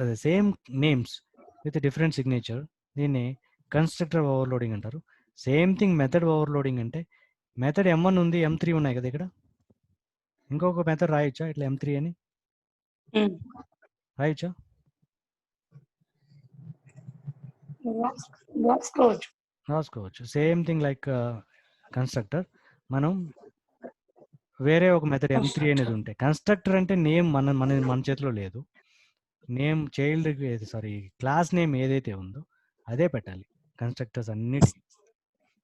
అదే same names with different signature, దీన్ని కన్స్ట్రక్టర్ ఓవర్లోడింగ్ అంటారు. సేమ్ థింగ్ మెథడ్ ఓవర్లోడింగ్ అంటే మెథడ్ M1 ఉంది, M3 ఉన్నాయి కదా ఇక్కడ. ఇంకొక మెథడ్ రాయొచ్చా ఇట్లా M3 అని రాయొచ్చా? రాసుకోవచ్చు. Same thing like constructor. మనం వేరే ఒక మెథడ్ M3 అనేది ఉంటే, కన్స్ట్రక్టర్ అంటే నేమ్ మన చేతిలో లేదు. నేమ్ క్లాస్ నేమ్ ఏదైతే ఉందో అదే పెట్టాలి కన్స్ట్రక్టర్స్ అన్నిటి.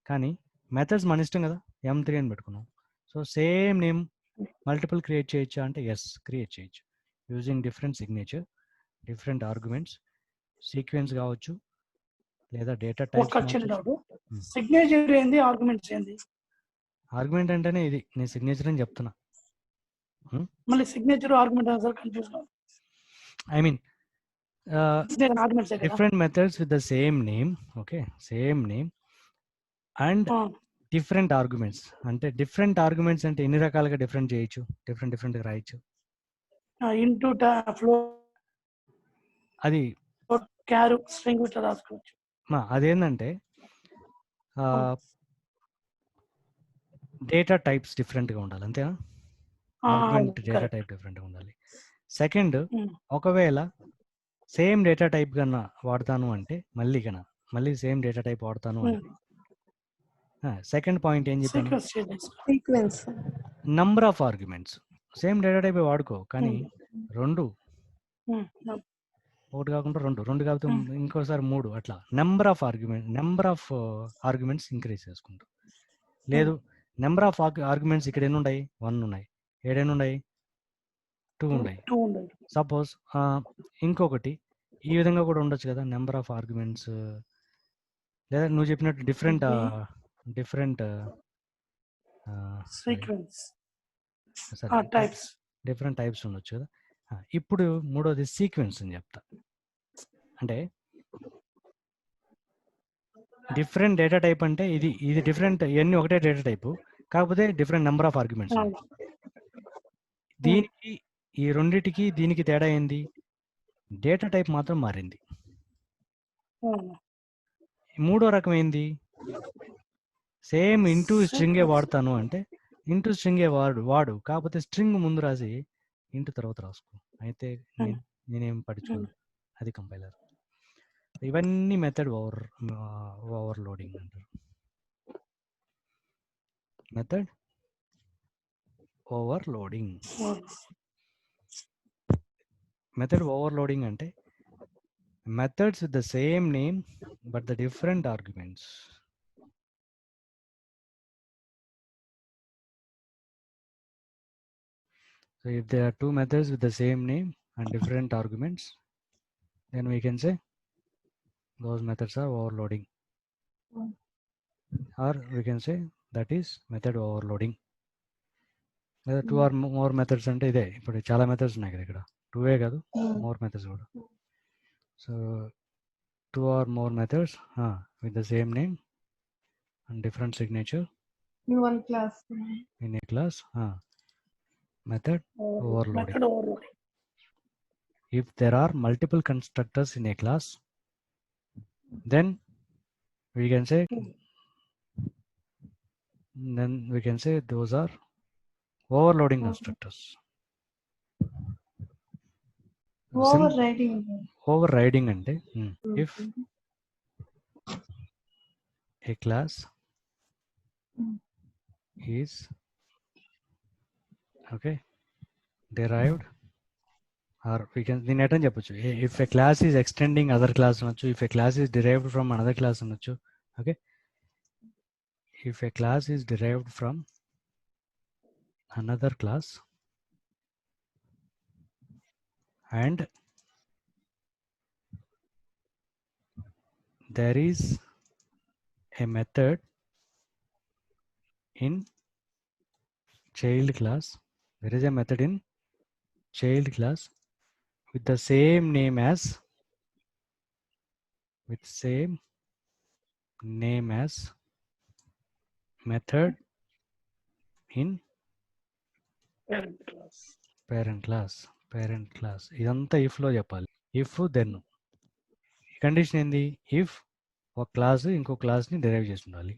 కానీ మెథడ్స్ మన ఇష్టం కదా, M3 అని పెట్టుకున్నాం. So same name multiple create చేయొచ్చా అంటే ఎస్, క్రియేట్ చేయొచ్చు. Using different signature, different arguments, sequence కావచ్చు, లేదా డేటా టైప్స్. సిగ్నేచర్ ఏంది, ఆర్గ్యుమెంట్స్ ఏంది? ఆర్గ్యుమెంట్ అంటేనే ఇది, నేను సిగ్నేచర్ అని చెప్తున్నా. మళ్ళీ సిగ్నేచర్ ఆర్గ్యుమెంట్ అసలు కన్ఫ్యూజ్ కాదు. I mean different methods with the same name, okay, same name and different arguments. అంటే డిఫరెంట్ ఆర్గ్యుమెంట్స్ అంటే ఎన్ని రకాలుగా డిఫరెంట్ చేయొచ్చు, డిఫరెంట్ గా రాయొచ్చు. ఇంటూ ఫ్లో, అది క్యారు స్ట్రింగ్ ఇట్లా రాసుకోవచ్చు. అదేంటంటే డేటా టైప్స్ డిఫరెంట్ గా ఉండాలి, అంతేనా? ఆర్గ్యుమెంట్ డేటా టైప్ డిఫరెంట్ గా ఉండాలి. సెకండ్, ఒకవేళ సేమ్ డేటా టైప్ కన్నా వాడతాను అంటే మళ్ళీ సేమ్ డేటా టైప్ వాడతాను అంటే సెకండ్ పాయింట్ ఏం చెప్పాను, sequence. Number of arguments. Same data type వాడుకో, కానీ ఒకటి కాకుండా రెండు కాకపోతే ఇంకోసారి 3, అట్లా నెంబర్ ఆఫ్ ఆర్గ్యుమెంట్స్ ఇంక్రీజ్ చేసుకుంటాం. లేదు, నెంబర్ ఆఫ్ ఆర్గ్యుమెంట్స్ ఇక్కడ ఎన్ని ఉన్నాయి, 1 ఉన్నాయి. ఏడైనా ఉన్నాయి, 2 ఉన్నాయి. సపోజ్ ఇంకొకటి ఈ విధంగా కూడా ఉండొచ్చు కదా, నెంబర్ ఆఫ్ ఆర్గ్యుమెంట్స్, లేదా నువ్వు చెప్పినట్టు డిఫరెంట్ టైప్స్ ఉండొచ్చు కదా. ఇప్పుడు మూడోది సీక్వెన్స్ అని చెప్తా. అంటే డిఫరెంట్ డేటా టైప్ అంటే ఇది డిఫరెంట్, ఇవన్నీ ఒకటే డేటా టైపు, కాకపోతే డిఫరెంట్ నెంబర్ ఆఫ్ ఆర్గ్యుమెంట్స్. దీనికి ఈ రెండిటికి దీనికి తేడా ఏంది, డేటా టైప్ మాత్రం మారింది. మూడో రకం ఏంది, సేమ్ ఇంటూ స్ట్రింగే వాడతాను అంటే ఇంటూ స్ట్రింగే వాడు, కాకపోతే స్ట్రింగ్ ముందు రాసి ఇంటూ తర్వాత రాసుకో, అయితే నేనేం పట్టించుకోను, అది కంపైలర్. ఇవన్నీ మెథడ్ ఓవర్లోడింగ్ అంటారు. మెథడ్ ఓవర్లోడింగ్ అంటే methods with the same name but the different arguments. So if there are two methods with the same name and different arguments, then we can say those methods are overloading, or we can say that is method overloading. There are 2 or more methods ante ide ippudu chaala methods unnai kada ikkada, 2 kaadu more methods kuda. So 2 or more methods with the same name and different signature in one class. in a class. Method overloading. Method overloading. If there are multiple constructors in a class, then we can say those are overloading constructors. Overriding. Overriding ante if a class is derived, or we can దీని ఎట్లా చెప్పొచ్చు, if a class is extending other class అనొచ్చు, if a class is derived from another class అనొచ్చు. Okay, if a class is derived from another class and there is a method in child class, there is a method in child class with the same name as method in Parent class. parent class. ఇదంతా if లో చెప్పాలి. if then condition ఏంది, if ఒక class ఇంకో క్లాస్ని derive చేసి ఉండాలి.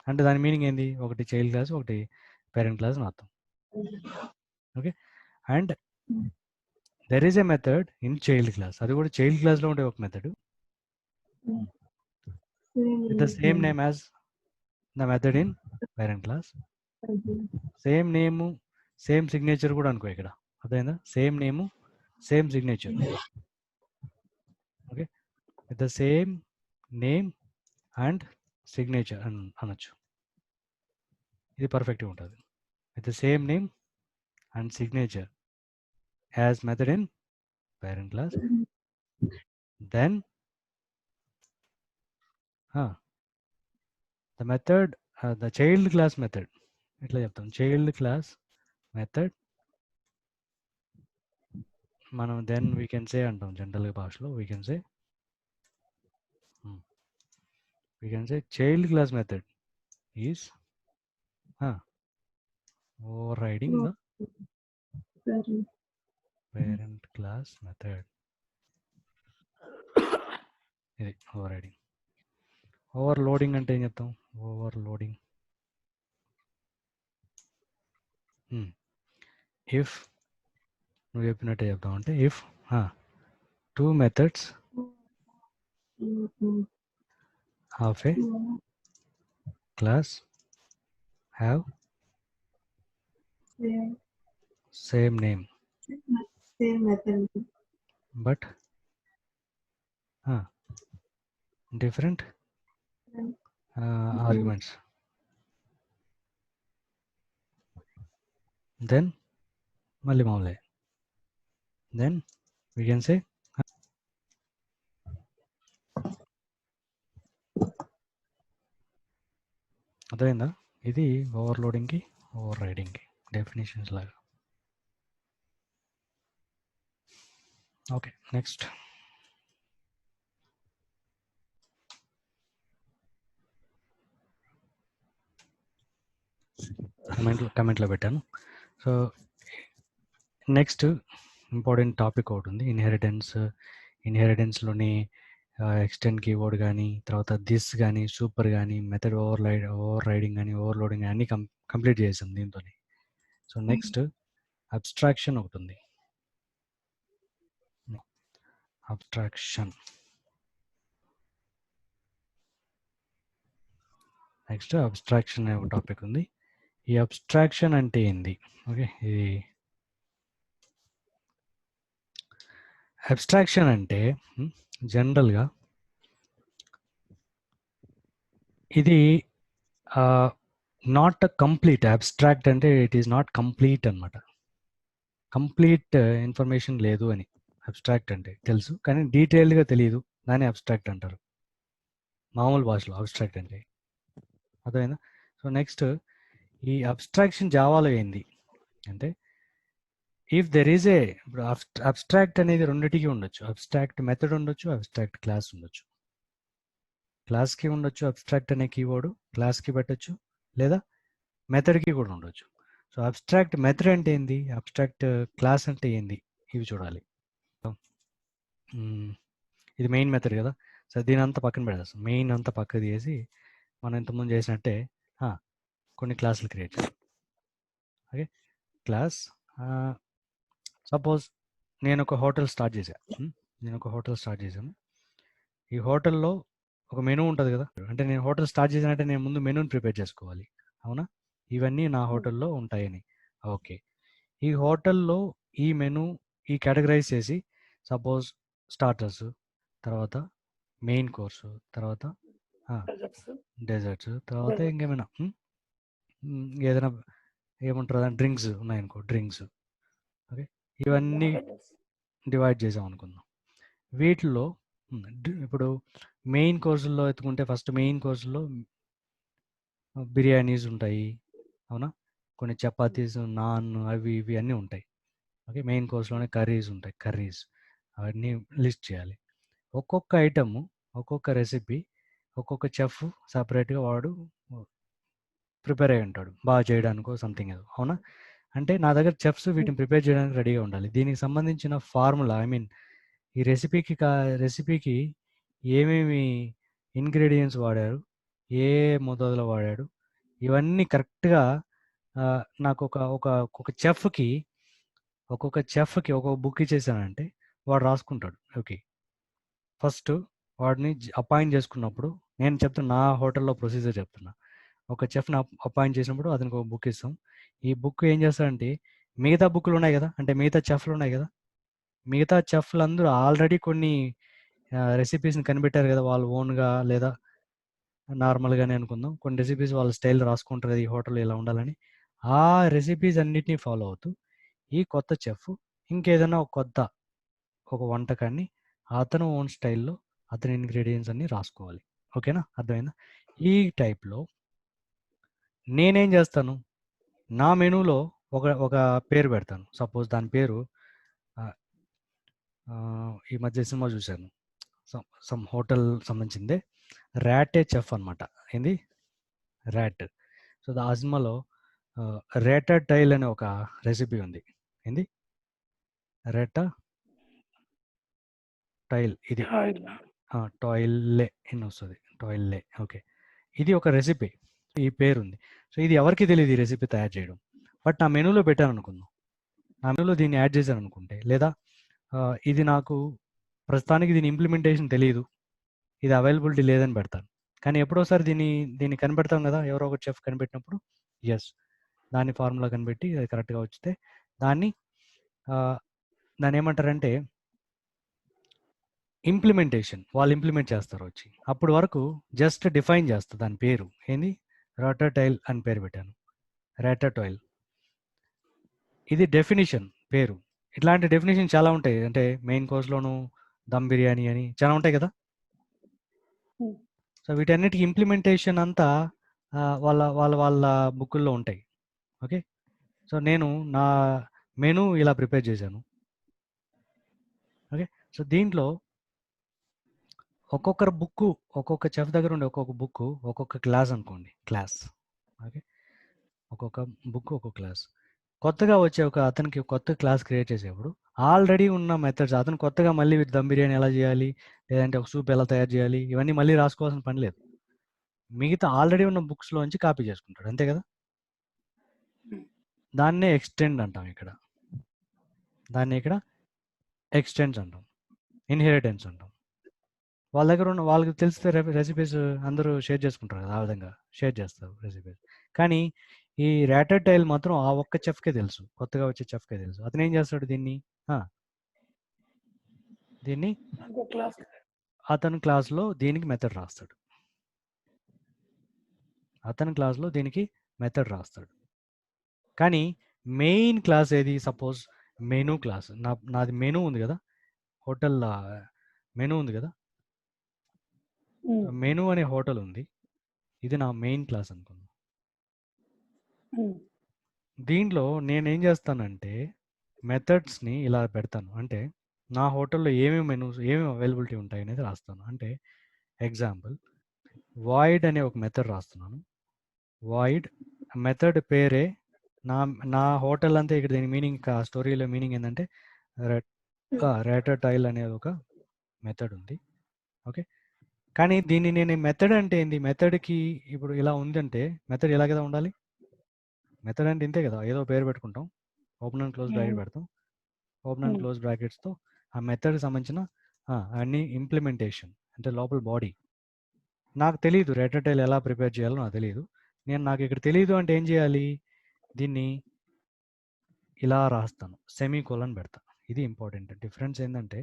అంటే దాని మీనింగ్ ఏంది, ఒకటి చైల్డ్ క్లాస్ ఒకటి పేరెంట్ క్లాస్ అని అర్థం. Okay, and there is a method in child class, అది కూడా చైల్డ్ క్లాస్లో ఉండే ఒక method with the same name as the method in parent class. Same name same signature కూడా అనుకో ఇక్కడ, అదేనా, same name same signature. Okay, with the same name and signature అనొచ్చు. ఇది పర్ఫెక్ట్గా ఉంటుంది. With the same name and signature as method in parent class. Then the method, the child class method, ఇట్లా చెప్తాం, చైల్డ్ క్లాస్ మెథడ్ మనం then we can say అంటాం జనరల్గా భాషలో, we can say child class method is overriding the parent class method. ఇది overriding. Overloading అంటే ఏం చెప్తాం, ఓవర్లోడింగ్ ఇఫ్ నువ్వు చెప్పినట్టే చెప్తాం, అంటే if two methods of a class have same name method, but different arguments, then మళ్ళీ మామూలే, then we can say అర్థమైందా. ఇది ఓవర్లోడింగ్కి ఓవర్ రైడింగ్కి డెఫినేషన్స్ లాగా. ఓకే, నెక్స్ట్ కమెంట్లో పెట్టాను. సో నెక్స్ట్ ఇంపార్టెంట్ టాపిక్ ఒకటి ఉంది, ఇన్హెరిటెన్స్లోని ఎక్స్టెండ్ కీవర్డ్ కానీ, తర్వాత దిస్ కానీ, సూపర్ కానీ, మెథడ్ ఓవర్ రైడింగ్ కానీ, ఓవర్లోడింగ్ అన్నీ కంప్లీట్ చేసాం దీంతో. సో నెక్స్ట్ అబ్స్ట్రాక్షన్ ఒకటి ఉంది. నెక్స్ట్ అబ్స్ట్రాక్షన్ అనే ఒక టాపిక్ ఉంది. ఈ అబ్స్ట్రాక్షన్ అంటే ఏంది, ఓకే, ఇది అబ్స్ట్రాక్షన్ అంటే జనరల్గా ఇది నాట్ కంప్లీట్. అబ్స్ట్రాక్ట్ అంటే ఇట్ ఈస్ నాట్ కంప్లీట్ అనమాట, కంప్లీట్ ఇన్ఫర్మేషన్ లేదు అని అబ్స్ట్రాక్ట్ అంటే తెలుసు, కానీ డీటెయిల్డ్గా తెలియదు, దాన్ని అబ్స్ట్రాక్ట్ అంటారు మామూలు భాషలో. అబ్స్ట్రాక్ట్ అంటే అర్థమైందా. సో నెక్స్ట్ ఈ అబ్స్ట్రాక్షన్ జావాలో ఏంది అంటే, ఇఫ్ దెర్ ఈజ్ ఏ, ఇప్పుడు అబ్స్ట్రాక్ట్ అనేది రెండింటికి ఉండొచ్చు, అబ్స్ట్రాక్ట్ మెథడ్ ఉండొచ్చు, అబ్స్ట్రాక్ట్ క్లాస్ ఉండొచ్చు. క్లాస్కి ఉండొచ్చు అబ్స్ట్రాక్ట్ అనే కీవర్డ్, క్లాస్కి పెట్టచ్చు, లేదా మెథడ్కి కూడా ఉండొచ్చు. సో అబ్స్ట్రాక్ట్ మెథడ్ అంటే ఏంది, అబ్స్ట్రాక్ట్ క్లాస్ అంటే ఏంది, ఇవి చూడాలి. ఇది మెయిన్ మెథడ్ కదా. సో దీని అంతా పక్కన పెడేస్తాం, మెయిన్ అంతా పక్కకు తీసి మనం ఇంతకుముందు చేసినట్టే కొన్ని క్లాసులు క్రియేట్ చేస్తాం. ఓకే, క్లాస్ సపోజ్ నేను ఒక హోటల్ స్టార్ట్ చేశాను. ఈ హోటల్లో ఒక మెనూ ఉంటుంది కదా. అంటే నేను హోటల్ స్టార్ట్ చేశానంటే నేను ముందు మెనూని ప్రిపేర్ చేసుకోవాలి, అవునా? ఇవన్నీ నా హోటల్లో ఉంటాయని. ఓకే, ఈ హోటల్లో ఈ మెనూ ఈ కేటగరైజ్ చేసి సపోజ్ స్టార్టర్స్, తర్వాత మెయిన్ కోర్సు, తర్వాత డెజర్ట్స్, తర్వాత ఇంకేమైనా ఏదైనా ఏమంటారు డ్రింక్స్ ఉన్నాయనుకో, డ్రింక్స్. ఓకే, ఇవన్నీ డివైడ్ చేసాం అనుకుందాం. వీటిలో ఇప్పుడు మెయిన్ కోర్సుల్లో ఎత్తుకుంటే ఫస్ట్ మెయిన్ కోర్సులో బిర్యానీస్ ఉంటాయి, అవునా? కొన్ని చపాతీస్, నాన్, అవి ఇవి అన్నీ ఉంటాయి. ఓకే, మెయిన్ కోర్స్లోనే కర్రీస్ ఉంటాయి, కర్రీస్ అవన్నీ లిస్ట్ చేయాలి. ఒక్కొక్క ఐటమ్, ఒక్కొక్క రెసిపీ, ఒక్కొక్క చెఫ్ సపరేట్గా వాడు ప్రిపేర్ అయి ఉంటాడు బాగా చేయడానికో సంథింగ్ ఏదో, అవునా? అంటే నా దగ్గర చెఫ్స్ వీటిని ప్రిపేర్ చేయడానికి రెడీగా ఉండాలి. దీనికి సంబంధించిన ఫార్ములా, ఐ మీన్ ఈ రెసిపీకి ఏమేమి ఇంగ్రీడియంట్స్ వాడారు, ఏ మోతాదులో వాడాడు, ఇవన్నీ కరెక్ట్గా నాకు ఒక్కొక్క చెఫ్కి ఒక్కొక్క బుక్ ఇచ్చేసానంటే వాడు రాసుకుంటాడు. ఓకే, ఫస్ట్ వాడిని అపాయింట్ చేసుకున్నప్పుడు నేను చెప్తున్నా, నా హోటల్లో ప్రొసీజర్ చెప్తున్నా. ఒక చెఫ్ని అపాయింట్ చేసినప్పుడు అతనికి ఒక బుక్ ఇస్తాం. ఈ బుక్ ఏం చేస్తాడంటే మిగతా బుక్లు ఉన్నాయి కదా, అంటే మిగతా చెఫ్లు ఉన్నాయి కదా, మిగతా చెఫ్లు అందరూ ఆల్రెడీ కొన్ని రెసిపీస్ని కనిపెట్టారు కదా వాళ్ళు ఓన్గా, లేదా నార్మల్గానే అనుకుందాం, కొన్ని రెసిపీస్ వాళ్ళ స్టైల్ రాసుకుంటారు కదా ఈ హోటల్లో ఇలా ఉండాలని. ఆ రెసిపీస్ అన్నిటినీ ఫాలో అవుతూ ఈ కొత్త చెఫ్ ఇంకేదైనా ఒక వంటకాన్ని అతను ఓన్ స్టైల్లో అతని ఇంగ్రీడియంట్స్ అన్ని రాసుకోవాలి. ఓకేనా, అర్థమైందా? ఈ టైప్లో నేనేం చేస్తాను, నా మెనూలో ఒక పేరు పెడతాను. సపోజ్ దాని పేరు ఈ మధ్య సినిమా చూశాను, సమ్ హోటల్ సంబంధించిందే, ర్యాటే చెఫ్ అనమాట. ఏంది ర్యాట్. సో ఆ సినిమాలో రేటా టైల్ అనే ఒక రెసిపీ ఉంది. ఏంది రేటా టైల్, ఇది టాయిల్లే అని వస్తుంది, టాయిల్లే. ఓకే, ఇది ఒక రెసిపీ, ఈ పేరు ఉంది. సో ఇది ఎవరికి తెలియదు ఈ రెసిపీ తయారు చేయడం, బట్ నా మెనూలో పెట్టాను అనుకుందాం, నా మెనూలో దీన్ని యాడ్ చేశాను అనుకుంటే, లేదా ఇది నాకు ప్రస్తుతానికి దీని ఇంప్లిమెంటేషన్ తెలియదు, ఇది అవైలబిలిటీ లేదని పెడతాను. కానీ ఎప్పుడోసారి దీన్ని కనిపెడతాం కదా, ఎవరో ఒక చెఫ్ కనిపెట్టినప్పుడు, ఎస్ దాని ఫార్ములా కనిపెట్టి అది కరెక్ట్గా వచ్చితే దాన్ని ఏమంటారంటే ఇంప్లిమెంటేషన్, వాళ్ళు ఇంప్లిమెంట్ చేస్తారు వచ్చి. అప్పటి వరకు జస్ట్ డిఫైన్ చేస్తారు దాని పేరు, ఏంది రాటాటైల్ అని పేరు పెట్టాను, రాటాటైల్. ఇది డెఫినిషన్ పేరు. ఇట్లాంటి డెఫినేషన్ చాలా ఉంటాయి, అంటే మెయిన్ కోర్స్లోను దమ్ బిర్యానీ అని చాలా ఉంటాయి కదా. సో వీటన్నిటికి ఇంప్లిమెంటేషన్ అంతా వాళ్ళ వాళ్ళ వాళ్ళ బుక్కుల్లో ఉంటాయి. ఓకే, సో నేను నా మెనూ ఇలా ప్రిపేర్ చేశాను. ఓకే, సో దీంట్లో ఒక్కొక్కరు బుక్, ఒక్కొక్క చెఫ్ దగ్గర ఉండే ఒక్కొక్క బుక్ ఒక్కొక్క క్లాస్ అనుకోండి, క్లాస్. ఓకే, ఒక్కొక్క బుక్ ఒక్కొక్క క్లాస్. కొత్తగా వచ్చే అతనికి కొత్త క్లాస్ క్రియేట్ చేసేప్పుడు ఆల్రెడీ ఉన్న మెథడ్స్, అతను కొత్తగా మళ్ళీ దమ్ బిర్యానీ ఎలా చేయాలి, లేదంటే ఒక సూప్ ఎలా తయారు చేయాలి, ఇవన్నీ మళ్ళీ రాసుకోవాల్సిన పని లేదు. మిగతా ఆల్రెడీ ఉన్న బుక్స్లోంచి కాపీ చేసుకుంటాడు, అంతే కదా. దాన్నే ఎక్స్టెండ్ అంటాం ఇక్కడ, ఎక్స్టెండ్స్ అంటాం, ఇన్హెరిటెన్స్ అంటాం. వాళ్ళ దగ్గర ఉన్న వాళ్ళకి తెలిస్తే రెసిపీస్ అందరూ షేర్ చేసుకుంటారు కదా, ఆ విధంగా షేర్ చేస్తారు రెసిపీస్. కానీ ఈ ర్యాటర్ టైల్ మాత్రం ఆ ఒక్క చెఫ్కే తెలుసు, కొత్తగా వచ్చే చెఫ్కే తెలుసు. అతను ఏం చేస్తాడు, దీన్ని అతని క్లాస్లో దీనికి మెథడ్ రాస్తాడు, కానీ మెయిన్ క్లాస్ ఏది, సపోజ్ మెనూ క్లాస్. నాది మెనూ ఉంది కదా, హోటల్ మెనూ ఉంది కదా, మెనూ అనే హోటల్ ఉంది, ఇది నా మెయిన్ క్లాస్ అనుకుందాం. దీంట్లో నేనేం చేస్తానంటే మెథడ్స్ని ఇలా పెడతాను, అంటే నా హోటల్లో ఏమేమి అవైలబిలిటీ ఉంటాయి అనేది రాస్తాను. అంటే ఎగ్జాంపుల్ వాయిడ్ అనే ఒక మెథడ్ రాస్తున్నాను. వాయిడ్ మెథడ్ పేరే నా నా హోటల్ అంతా ఇక్కడ దీని మీనింగ్ స్టోరీలో మీనింగ్ ఏంటంటే రేటటైల్ అనేది ఒక మెథడ్ ఉంది. ఓకే, కానీ దీన్ని నేను మెథడ్ అంటే ఏంది, మెథడ్కి ఇప్పుడు ఇలా ఉందంటే మెథడ్ ఎలా కదా ఉండాలి, మెథడ్ అంటే ఇంతే కదా, ఏదో పేరు పెట్టుకుంటాం, ఓపెన్ అండ్ క్లోజ్ బ్రాకెట్ పెడతాం, ఓపెన్ అండ్ క్లోజ్ బ్రాకెట్స్తో ఆ మెథడ్కి సంబంధించిన అన్ని ఇంప్లిమెంటేషన్ అంటే లోపల బాడీ. నాకు తెలియదు రేటటైల్ ఎలా ప్రిపేర్ చేయాలో నాకు తెలియదు. నాకు ఇక్కడ తెలియదు అంటే ఏం చేయాలి, దీన్ని ఇలా రాస్తాను, సెమీ కోలన్ పెడతా. ఇది ఇంపార్టెంట్ డిఫరెన్స్ ఏంటంటే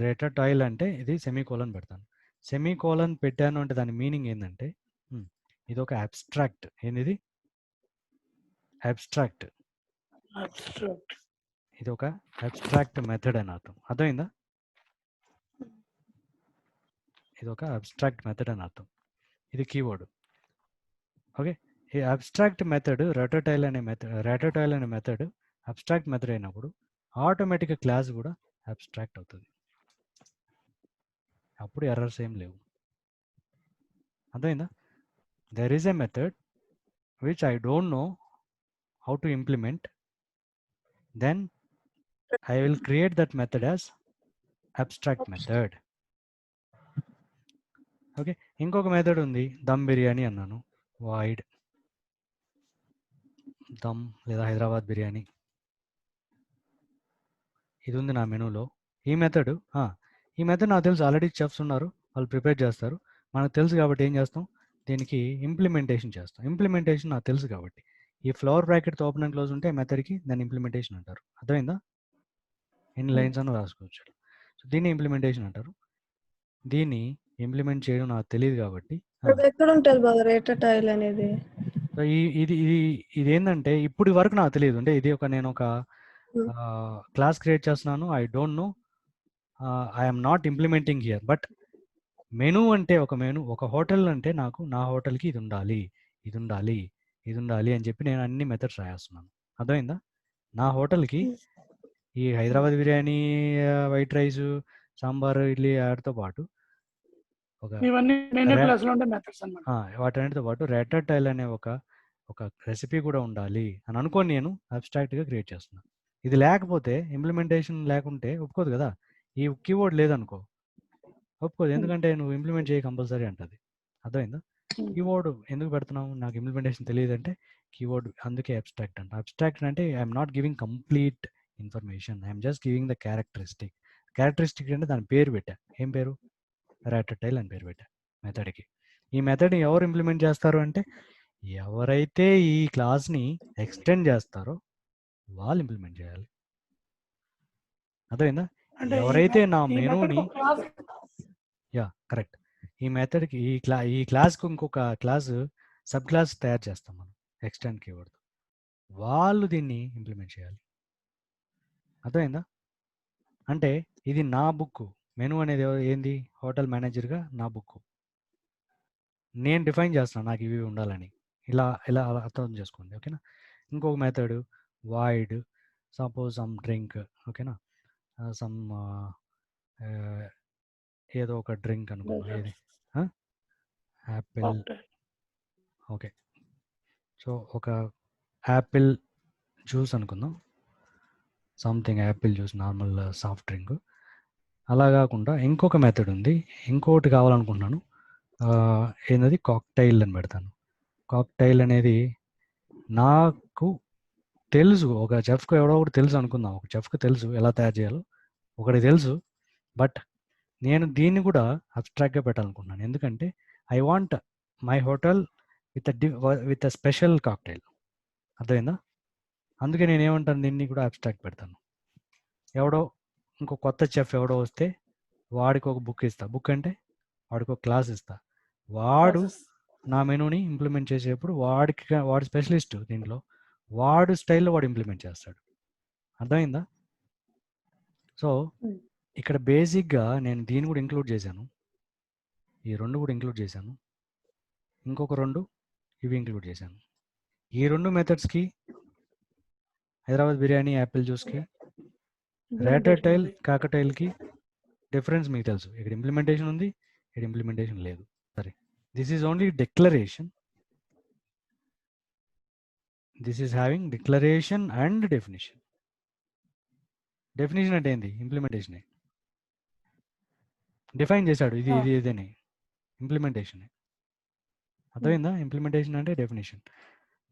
రేటటైల్ అంటే ఇది సెమీ కోలన్ పెడతాను. సెమీ కోలన్ పెట్టాను అంటే దాని మీనింగ్ ఏంటంటే ఇది ఒక అబ్స్ట్రాక్ట్. ఏంది అబ్స్ట్రాక్ట్, ఇది ఒక అబ్స్ట్రాక్ట్ మెథడ్ అని అర్థం. అర్థమైందా? ఇది ఒక అబ్స్ట్రాక్ట్ మెథడ్ అని అర్థం. ఇది కీవర్డ్. ఓకే, ఈ అబ్స్ట్రాక్ట్ మెథడ్ రేటటైల్ అనే మెథడ్ అబ్స్ట్రాక్ట్ మెథడ్ అయినప్పుడు ఆటోమేటిక్గా క్లాస్ కూడా అబ్స్ట్రాక్ట్ అవుతుంది. అప్పుడు ఎర్రర్స్ ఏం లేవు. అర్థమైందా? There is a method which I don't know how to implement, then I will create that method as abstract method. Okay, ఇంకొక మెథడ్ ఉంది, దమ్ బిర్యానీ అన్నాను, వాయిడ్ దమ్ లేదా హైదరాబాద్ బిర్యానీ. ఇది ఉంది నా మెనూలో. ఈ మెథడ్ నాకు తెలుసు, ఆల్రెడీ చెఫ్స్ ఉన్నారు, వాళ్ళు ప్రిపేర్ చేస్తారు, మనకు తెలుసు కాబట్టి ఏం చేస్తాం, దీనికి ఇంప్లిమెంటేషన్ చేస్తాం. ఇంప్లిమెంటేషన్ నాకు తెలుసు కాబట్టి ఈ ఫ్లవర్ బ్రాకెట్తో ఓపెన్ అండ్ క్లోజ్ ఉంటే మెథడ్కి దాన్ని ఇంప్లిమెంటేషన్ అంటారు. అర్థమైందా? ఎన్ని లైన్స్ అన్న రాసుకోవచ్చు. సో దీన్ని ఇంప్లిమెంటేషన్ అంటారు. దీన్ని ఇంప్లిమెంట్ చేయడం నాకు తెలియదు కాబట్టి ఎక్కడ ఉంటుంది బాగా రేటటైల్ అనేది? సో ఇది ఏంటంటే ఇప్పటి వరకు నాకు తెలియదు. అంటే ఇది నేను ఒక క్లాస్ క్రియేట్ చేస్తున్నాను, I don't know, I'm not implementing here. But menu అంటే ఒక హోటల్ అంటే నాకు నా హోటల్కి ఇది ఉండాలి, ఇది ఉండాలి, ఇది ఉండాలి అని చెప్పి నేను అన్ని మెథడ్స్ రాయేస్తున్నాను. అర్థమైందా? నా హోటల్కి ఈ హైదరాబాద్ బిర్యానీ, వైట్ రైస్, సాంబార్, ఇడ్లీ వాటితో పాటు వాటన్నిటితో పాటు రేటటైల్ అనే ఒక రెసిపీ కూడా ఉండాలి అని అనుకొని నేను అబ్స్ట్రాక్ట్గా క్రియేట్ చేస్తున్నాను. ఇది లేకపోతే, ఇంప్లిమెంటేషన్ లేకుంటే ఒప్పుకోదు కదా. ఈ కీవర్డ్ లేదనుకో ఒప్పుకోదు, ఎందుకంటే నువ్వు ఇంప్లిమెంట్ చేయ కంపల్సరీ అంటది. అర్థమైందా? కీవర్డ్ ఎందుకు పెడుతున్నావు, నాకు ఇంప్లిమెంటేషన్ తెలియదు అంటే కీవర్డ్, అందుకే అబ్స్ట్రాక్ట్ అంట. అబ్స్ట్రాక్ట్ అంటే I'm not giving complete information, I'm just giving the characteristic. Characteristic అంటే దాని పేరు పెట్టా. ఏం పేరు? రేటటైల్ అని పేరు పెట్టా మెథడ్కి. ఈ మెథడ్ని ఎవరు ఇంప్లిమెంట్ చేస్తారు అంటే ఎవరైతే ఈ క్లాస్ని ఎక్స్టెండ్ చేస్తారో వాళ్ళు ఇంప్లిమెంట్ చేయాలి. అర్థమైందా? ఎవరైతే నా మెనూని కరెక్ట్, ఈ మెథడ్కి ఈ క్లాస్కి ఇంకొక క్లాస్ సబ్ క్లాస్ తయారు చేస్తాం మనం ఎక్స్టెండ్ కీవర్డ్, వాళ్ళు దీన్ని ఇంప్లిమెంట్ చేయాలి. అర్థమైందా? అంటే ఇది నా బుక్, మెనూ అనేది ఏంది, హోటల్ మేనేజర్గా నా బుక్, నేను డిఫైన్ చేస్తాను నాకు ఇవి ఉండాలని. ఇలా అర్థం చేసుకోండి. ఓకేనా? ఇంకొక method void, suppose some drink. ఓకేనా? సమ్ ఏదో ఒక డ్రింక్ అనుకున్నాం, ఏది యాపిల్. ఓకే, సో ఒక యాపిల్ జ్యూస్ అనుకుందాం, something Apple juice, normal soft drink. అలా కాకుండా ఇంకొక మెథడ్ ఉంది, ఇంకోటి కావాలనుకుంటున్నాను, ఏంటది, కాక్టైల్ అని పెడతాను. కాక్టైల్ అనేది నాకు తెలుసు, ఒక చెఫ్కి ఎవడో ఒకటి తెలుసు అనుకుందాం, ఒక చెఫ్కి తెలుసు ఎలా తయారు చేయాలో, ఒకటి తెలుసు. బట్ నేను దీన్ని కూడా అబ్స్ట్రాక్ట్గా పెట్టాలనుకుంటున్నాను, ఎందుకంటే I want my hotel with a special cocktail. అర్థమైందా? అందుకే నేను ఏమంటాను, దీన్ని కూడా అబ్స్ట్రాక్ట్ పెడతాను. ఎవడో ఇంకో కొత్త చెఫ్ ఎవడో వస్తే వాడికి ఒక బుక్ ఇస్తా, బుక్ అంటే వాడికి ఒక క్లాస్ ఇస్తా, వాడు నా మెనూని ఇంప్లిమెంట్ చేసేప్పుడు వాడు స్పెషలిస్ట్ దీంట్లో, వాడు స్టైల్లో వాడు ఇంప్లిమెంట్ చేస్తాడు. అర్థమైందా? సో ఇక్కడ బేసిక్గా నేను దీన్ని కూడా ఇంక్లూడ్ చేశాను, ఈ రెండు కూడా ఇంక్లూడ్ చేశాను, ఇంకొక రెండు ఇవి ఇంక్లూడ్ చేశాను. ఈ రెండు మెథడ్స్కి, హైదరాబాద్ బిర్యానీ, యాపిల్ జ్యూస్కి, రేటటైల్, కాకటైల్కి డిఫరెన్స్ మీకు తెలుసు. ఇక్కడ ఇంప్లిమెంటేషన్ ఉంది, ఇక్కడ ఇంప్లిమెంటేషన్ లేదు. సరే, this is only declaration. This is having declaration and definition. Definition అంటే ఏంది? ఇంప్లిమెంటేషనే. డిఫైన్ చేశాడు ఇది ఇది ఇదని. ఇంప్లిమెంటేషన్ అర్థమైందా? ఇంప్లిమెంటేషన్ అంటే డెఫినేషన్.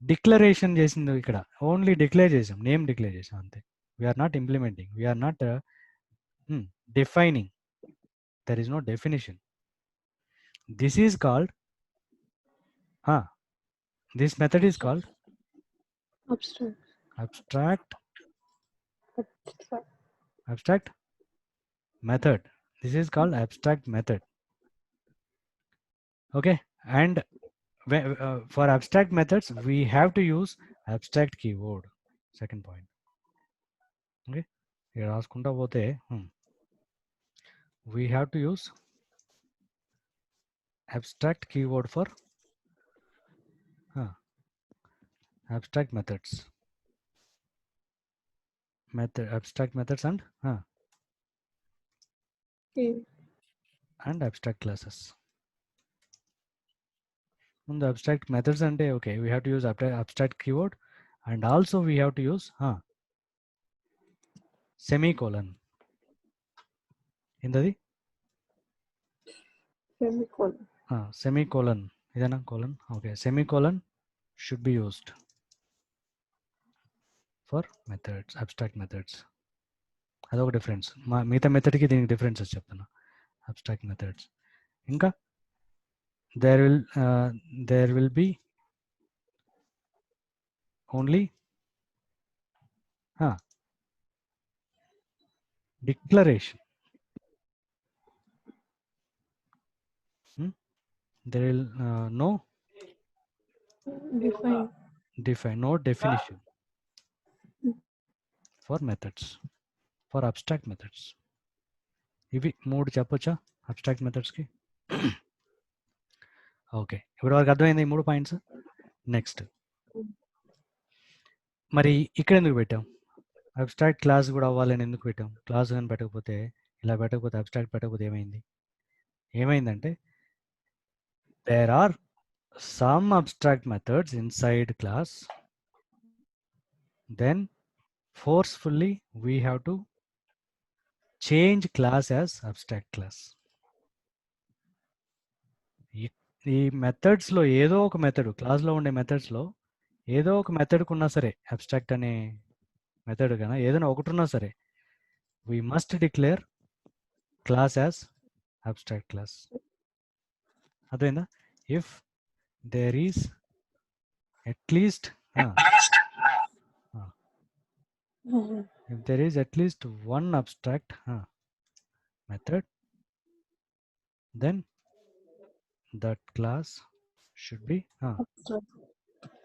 డిక్లరేషన్ చేసింది ఇక్కడ ఓన్లీ డిక్లేర్ చేసాం, నేమ్ డిక్లేర్ చేసాం అంతే. We're not implementing, we're not defining. There is no definition. This is called this method is called abstract method. This is called abstract method. Okay, and for abstract methods we have to use abstract keyword. Second point. Okay, here askunta pote we have to use abstract keyword for abstract methods. Abstract methods and abstract classes. On the abstract methods and okay, we have to use abstract keyword, and also we have to use semicolon. Indadi semicolon idana colon. Okay, semicolon should be used for methods, abstract methods. అదొక difference. మిగతా మెథడ్కి దీనికి differences చెప్తున్నా. abstract methods ఇంకా there will be only declaration. There will no define, no definition for methods, for abstract methods. ఇవి మూడు చెప్పొచ్చా abstract మెథడ్స్కి? Okay, ఇప్పుడు వరకు అర్థమైంది ఈ 3 పాయింట్స్. నెక్స్ట్, మరి ఇక్కడ ఎందుకు పెట్టాం? అబ్స్ట్రాక్ట్ క్లాస్ కూడా అవ్వాలని ఎందుకు పెట్టాం? క్లాస్ కానీ పెట్టకపోతే, ఇలా పెట్టకపోతే, అబ్స్ట్రాక్ట్ పెట్టకపోతే ఏమైందంటే there are some abstract methods inside class, then forcefully we have to change class as abstract class. ఈ మెథడ్స్ లో ఏదో ఒక మెథడ్, క్లాస్ లో ఉండే మెథడ్స్ లో ఏదో ఒక మెథడ్ కున్నా సరే, అబ్స్ట్రాక్ట్ అనే మెథడ్ కన్నా ఏదైనా ఒకటి ఉన్నా సరే, we must declare class as abstract class. అదేనా? if there is at least if there is at least one abstract method, then that class should be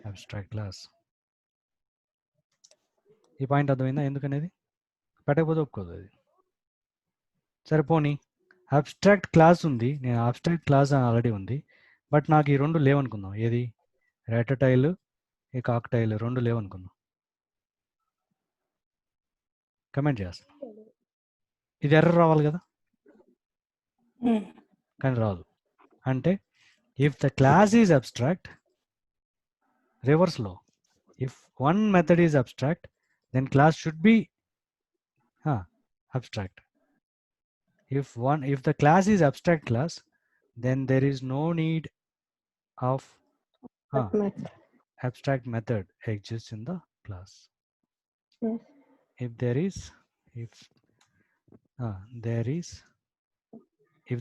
abstract class. ఈ పాయింట్ అర్థమైందా ఎందుకనేది? పెట్టకపోతే ఒప్పుకోదు అది. సరే పోనీ అబ్స్ట్రాక్ట్ క్లాస్ ఉంది, నేను అబ్స్ట్రాక్ట్ క్లాస్ ఆల్రెడీ ఉంది, బట్ నాకు ఈ 2 లేవనుకుందాం. ఏది? రేటటైల్, ఈ కాక్టైల్ 2 లేవనుకుందాం. కమెంట్ చేస్తాను. ఇది ఎర్రర్ రావాలి కదా, కానీ రాదు. అంటే if the class is abstract, reverse లో if one method is abstract, then class should be abstract. If the class is abstract class, then there is no need of abstract method exists in the class. Yes. If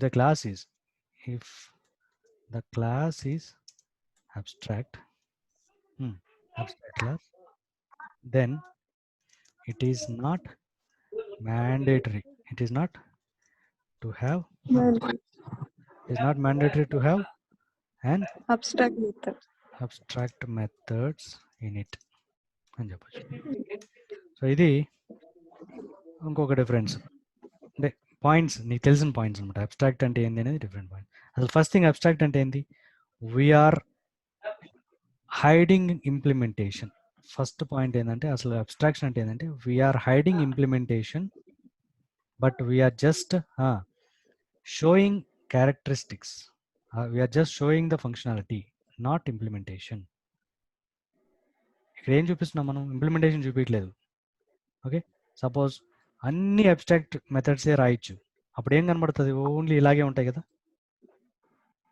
the class is abstract class, then it is not mandatory. It is not mandatory to have an abstract methods in it అని చెప్పచ్చు. So ఇది ఇంకొక difference. అంటే points, నీకు తెలిసిన points అనమాట. Abstract అంటే ఏంది అనేది డిఫరెంట్ పాయింట్. అసలు ఫస్ట్ థింగ్ అబ్స్ట్రాక్ట్ అంటే ఏంది? We're hiding implementation. First point ఏంటంటే, అసలు అబ్స్ట్రాక్షన్ అంటే ఏంటంటే we're hiding implementation, but we are just showing characteristics. We're just showing the functionality, not implementation. ఇక్కడ ఏం చూపిస్తున్నాం మనం? ఇంప్లిమెంటేషన్ చూపించలేదు. ఓకే, సపోజ్ అన్ని అబ్స్ట్రాక్ట్ మెథడ్సే రాయొచ్చు, అప్పుడు ఏం కనబడుతుంది? ఓన్లీ ఇలాగే ఉంటాయి కదా,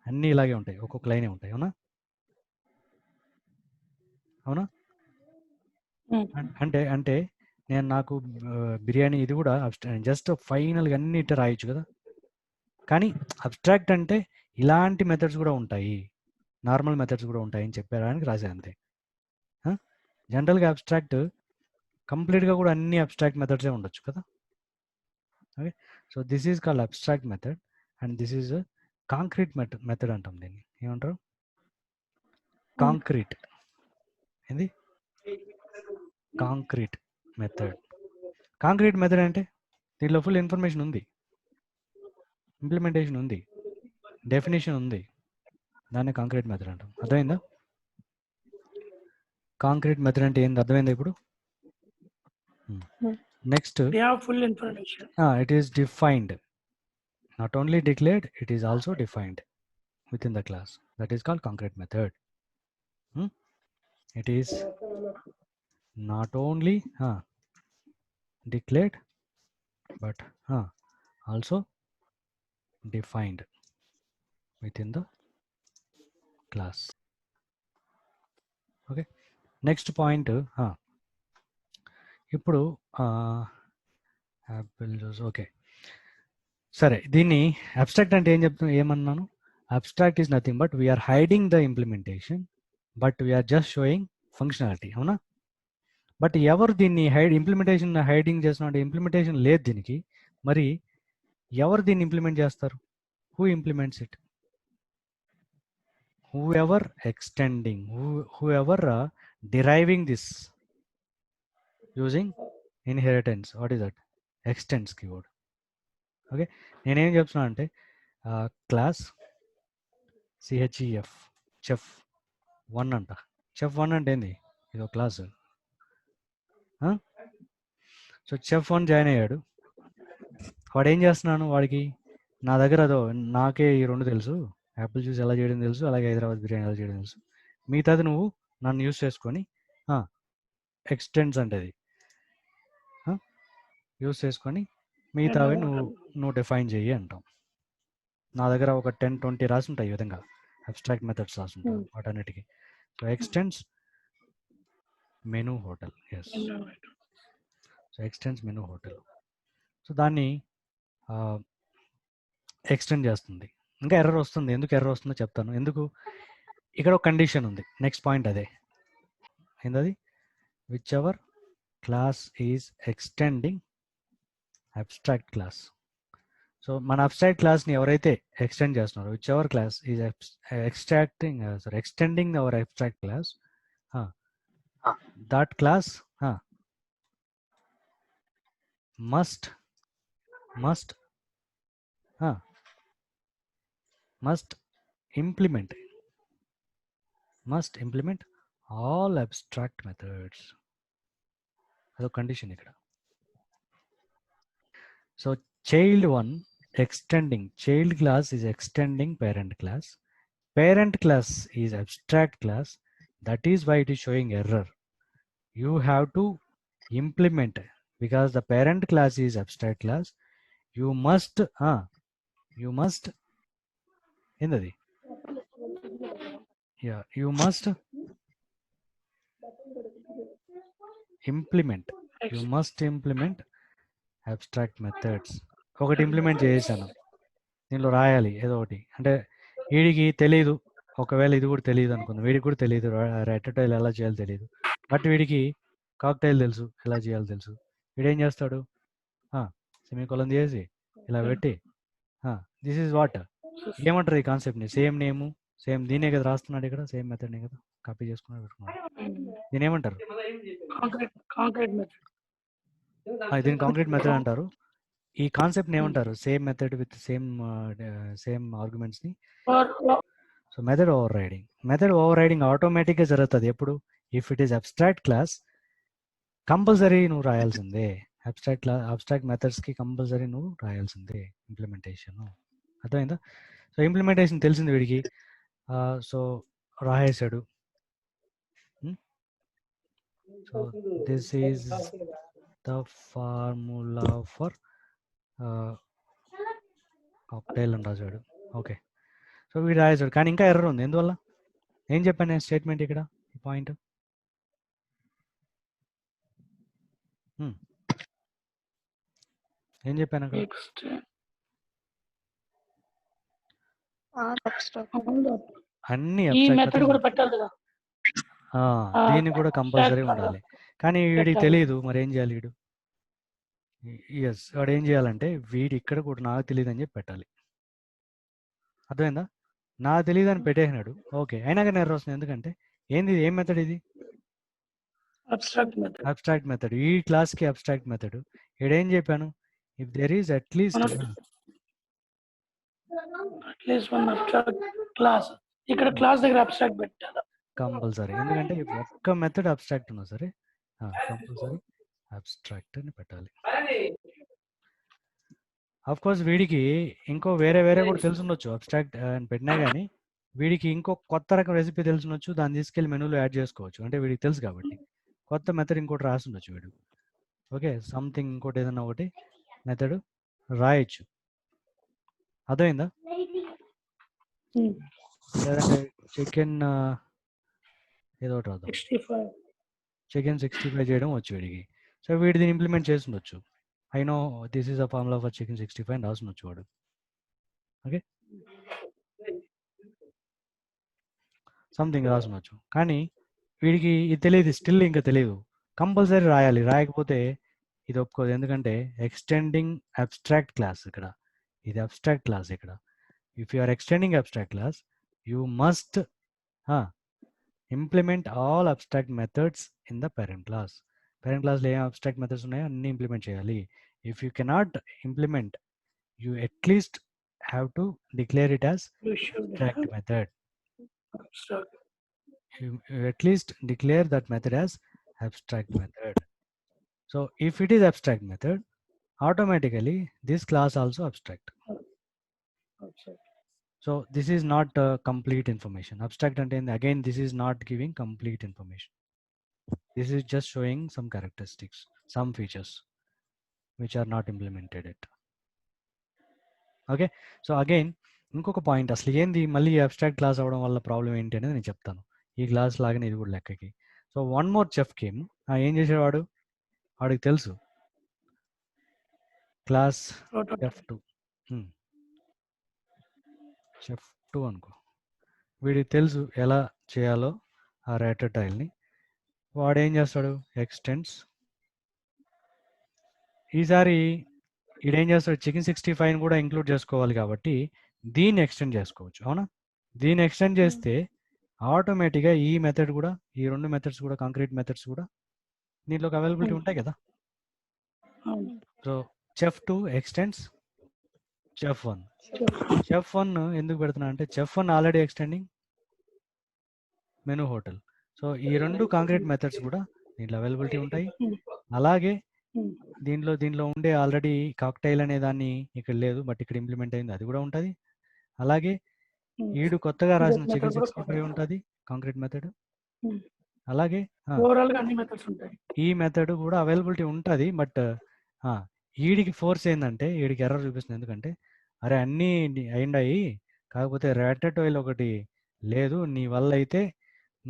అన్నీ ఇలాగే ఉంటాయి, ఒక్కొక్క లైనే ఉంటాయి. అవునా? అవునా? అంటే అంటే నేను నాకు బిర్యానీ ఇది కూడా జస్ట్ ఫైనల్గా అన్ని ఇట్లా రాయొచ్చు కదా. కానీ అబ్స్ట్రాక్ట్ అంటే ఇలాంటి మెథడ్స్ కూడా ఉంటాయి, నార్మల్ మెథడ్స్ కూడా ఉంటాయి అని చెప్పడానికి రాసే అంతే. జనరల్గా అబ్స్ట్రాక్ట్ కంప్లీట్గా కూడా అన్ని అబ్స్ట్రాక్ట్ మెథడ్సే ఉండొచ్చు కదా. Okay, so this is called abstract method and this is concrete method అంటాం. దీన్ని ఏమంటారు? కాంక్రీట్. ఏంది? Concrete method. కాంక్రీట్ మెథడ్ అంటే దీనిలో ఫుల్ ఇన్ఫర్మేషన్ ఉంది, ఇంప్లిమెంటేషన్ ఉంది, డెఫినేషన్ ఉంది, దాన్ని కాంక్రీట్ మెథడ్ అంటాం. అర్థమైందా? కాంక్రీట్ మెథడ్ అంటే ఏంది అర్థమైందా ఇప్పుడు? Next, full information. It is defined, not only declared, it is also defined within the class. That is called concrete method. It is not only declared but also defined within the class. Okay, next point. ఇప్పుడు apple juice. Okay, సరే, దీన్ని abstract అంటే ఏమన్నాను? Abstract is nothing but we are hiding the implementation but we are just showing functionality. అవునా? But ఎవరు దీన్ని implementation hiding చేస్తున్నా? Implementation లేదు దీనికి, మరి ఎవరు దీన్ని ఇంప్లిమెంట్ చేస్తారు? Who implements it? Who ever extending, who ever deriving this using inheritance. What is that? Extends keyword. Okay, నేనేం చెప్తున్నా అంటే క్లాస్ CHEF చెఫ్ 1 అంట. చెఫ్ 1 అంటే ఏంది? ఇది ఒక క్లాస్. సో చెఫ్ 1 జాయిన్ అయ్యాడు, వాడు ఏం చేస్తున్నాను? వాడికి నా దగ్గర నాకే ఈ 2 తెలుసు, యాపిల్ జ్యూస్ ఎలా చేయడం తెలుసు, అలాగే హైదరాబాద్ బిర్యానీ ఎలా చేయడం తెలుసు, మిగతాది నువ్వు నన్ను యూస్ చేసుకొని ఎక్స్టెండ్స్ అంటే అది యూస్ చేసుకొని మిగతావి నువ్వు డిఫైన్ చెయ్యి అంటాం. నా దగ్గర ఒక 10-20 రాసి ఉంటాయి ఈ విధంగా అబ్స్ట్రాక్ట్ మెథడ్స్ రాసి ఉంటాయి వాటన్నిటికీ. So extends menu hotel. Yes, so extends menu hotel. So దాన్ని ఎక్స్టెండ్ చేస్తుంది. ఇంకా ఎర్రర్ వస్తుంది. ఎందుకు ఎర్రర్ వస్తుందో చెప్తాను. ఎందుకు? ఇక్కడ ఒక కండిషన్ ఉంది. నెక్స్ట్ పాయింట్ అదే ఏంటది? Whichever class is extending abstract class. So మన అబ్స్ట్రాక్ట్ క్లాస్ని ఎవరైతే ఎక్స్టెండ్ చేస్తున్నారో, whichever class is extending our abstract class, that class must implement all abstract methods. అదొక కండిషన్ ఇక్కడ. So child 1 extending, child class is extending parent class. Parent class is abstract class. That is why it is showing error. You have to implement, because the parent class is abstract class. You must ఏంటది? You must implement abstract methods. ఒకటి implement చేసాను, దీనిలో రాయాలి ఏదో ఒకటి. అంటే వీడికి తెలియదు, ఒకవేళ ఇది కూడా తెలియదు అనుకుందాం, వీడికి కూడా తెలియదు రెట్టటైల్ ఎలా చేయాలో తెలియదు, బట్ వీడికి కాక్టైల్ తెలుసు, ఎలా చేయాలో తెలుసు. వీడేం చేస్తాడు? సెమీకోలన్ చేసి ఇలా పెట్టి దిస్ ఈజ్ వాట్, ఏమంటారు ఈ కాన్సెప్ట్ని? సేమ్ నేము, సేమ్ దీనే కదా రాస్తున్నాడు ఇక్కడ, సేమ్ మెథడ్నే కదా కాపీ చేసుకున్నాడు, పెట్టుకున్నాడు. దీని ఏమంటారు? దీని కాంక్రీట్ మెథడ్ అంటారు. ఈ కాన్సెప్ట్ని ఏమంటారు? సేమ్ మెథడ్ విత్ సేమ్ ఆర్గ్యుమెంట్స్ని. సో మెథడ్ ఓవర్ రైడింగ్ ఆటోమేటిక్గా జరుగుతుంది ఎప్పుడు? If it is abstract class compulsory నువ్వు రాయాల్సిందే. అబ్స్ట్రాక్ట్ మెథడ్స్కి కంపల్సరీ నువ్వు రాయాల్సిందే ఇంప్లిమెంటేషన్. అర్థమైందా? సో ఇంప్లిమెంటేషన్ తెలిసింది వీడికి. సో రాసేసాడు. So this is the formula for cocktail అని రాశాడు. ఓకే, సో వీడు రాసాడు, కానీ ఇంకా ఎర్రర్ ఉంది. ఎందువల్ల? ఏం చెప్పాను నేను స్టేట్మెంట్ ఇక్కడ, ఈ పాయింట్ ఏం చెప్పాను అక్కడ? అన్ని ఈ abstract మెథడ్ methods కూడా పెట్టాలి కదా. దీనికి కూడా కంపల్సరీ ఉండాలి. కానీ వీడికి తెలియదు, మరి ఏం చేయాలి వీడు? ఎస్, వాడు ఏం చేయాలంటే వీడి ఇక్కడ కూడా నాకు తెలియదు అని చెప్పి పెట్టాలి. అర్థమైందా? నాకు తెలియదు అని పెట్టేసినాడు. ఓకే, అయినా కానీ ఎర్రర్ వస్తుంది. ఎందుకంటే ఏంది, ఏం మెథడ్ ఇది? Abstract method. ఈ క్లాస్కి అబ్స్ట్రాక్ట్ మెథడ్. ఇక్కడ ఏం చెప్పాను? If there is at least one abstract class, ఇక్కడ క్లాస్ దగ్గర అబ్స్ట్రాక్ట్ పెట్టాలి కంపల్సరీ. ఎందుకంటే ఒక్క మెథడ్ అబ్స్ట్రాక్ట్ ఉన్నా సరే కంపల్సరీ అబ్స్ట్రాక్ట్ అని పెట్టాలి. ఆఫ్ కోర్స్ వీడికి ఇంకో వేరే కూడా తెలుసుండొచ్చు. అబ్స్ట్రాక్ట్ అని పెట్టినా కానీ వీడికి ఇంకో కొత్త రకం రెసిపీ తెలుసుండొచ్చు. దాన్ని తీసుకెళ్ళి మెనూలో యాడ్ చేసుకోవచ్చు. అంటే వీడికి తెలుసు కాబట్టి కొత్త మెథడ్ ఇంకోటి రాసుండొచ్చు వీడు. ఓకే, సంథింగ్ ఇంకోటి ఏదైనా ఒకటి మెథడ్ రాయొచ్చు. అర్థమైందా? లేదంటే చికెన్ ఏదో ఒకటి రాద్దాం. చికెన్ 65 చేయడం వచ్చు వీడికి. సో వీడి దీన్ని ఇంప్లిమెంట్ చేస్తుండొచ్చు. I know this is a formula for chicken 65 అని రాస్తుండొచ్చు వాడు. ఓకే, సంథింగ్ రాస్తుండొచ్చు. కానీ వీడికి ఇది తెలియదు, స్టిల్ ఇంకా తెలియదు. కంపల్సరీ రాయాలి, రాయకపోతే ఇది ఒప్పుకోదు. ఎందుకంటే ఎక్స్టెండింగ్ అబ్స్ట్రాక్ట్ క్లాస్ ఇక్కడ, ఇది అబ్స్ట్రాక్ట్ క్లాస్ ఇక్కడ. If you are extending abstract class you must implement all abstract methods in the parent class. Parent క్లాస్లో ఏం అబ్స్ట్రాక్ట్ మెథడ్స్ ఉన్నాయో అన్ని ఇంప్లిమెంట్ చేయాలి. If you cannot implement, you at least have to declare it as abstract method. You at least declare that method as abstract method. So if it is abstract method, automatically this class also abstract. So this is not complete information. Abstract and again this is not giving complete information. This is just showing some characteristics, some features which are not implemented yet. Okay, so again ఇంకొక point, అసలు ఏంది మళ్ళీ abstract class అవడం వల్ల problem ఏంటి అనేది నేను చెప్తాను. ఈ క్లాస్ లాగానే ఇది కూడా లెక్కకి. So one more chef came. ఏం చేసేవాడు? వాడికి తెలుసు క్లాస్ చెఫ్2 చెఫ్2 అనుకో. వీడికి తెలుసు ఎలా చేయాలో ఆ రేటర్ టైల్ని. వాడు ఏం చేస్తాడు? ఎక్స్టెండ్స్. ఈసారి వీడేం చేస్తాడు? చికెన్ 65 కూడా ఇంక్లూడ్ చేసుకోవాలి కాబట్టి దీన్ని ఎక్స్టెండ్ చేసుకోవచ్చు. అవునా? దీన్ని ఎక్స్టెండ్ చేస్తే ఆటోమేటిక్గా ఈ మెథడ్ కూడా, ఈ రెండు మెథడ్స్ కూడా, కాంక్రీట్ మెథడ్స్ కూడా దీంట్లోకి అవైలబిలిటీ ఉంటాయి కదా. So చెఫ్2 extends చెఫ్1. చెఫ్1 ఎందుకు పెడుతున్నా అంటే chef one already extending menu hotel. So ఈ రెండు కాంక్రీట్ మెథడ్స్ కూడా దీంట్లో అవైలబిలిటీ ఉంటాయి. అలాగే దీంట్లో ఉండే ఆల్రెడీ కాక్టైల్ అనే దాన్ని ఇక్కడ లేదు, బట్ ఇక్కడ ఇంప్లిమెంట్ అయింది, అది కూడా ఉంటుంది. అలాగే ఈడు కొత్తగా రాసిన చికెన్ 65 ఉంటుంది కాంక్రీట్ మెథడ్. అలాగే ఈ మెథడ్ కూడా అవైలబిలిటీ ఉంటుంది. బట్ ఈడికి ఫోర్స్ ఏంటంటే ఈడికి ఎర్రర్ చూపిస్తుంది. ఎందుకంటే అరే అన్నీ అయిండాయి, కాకపోతే రేటెడ్ ఒకటి లేదు, నీ వల్ల అయితే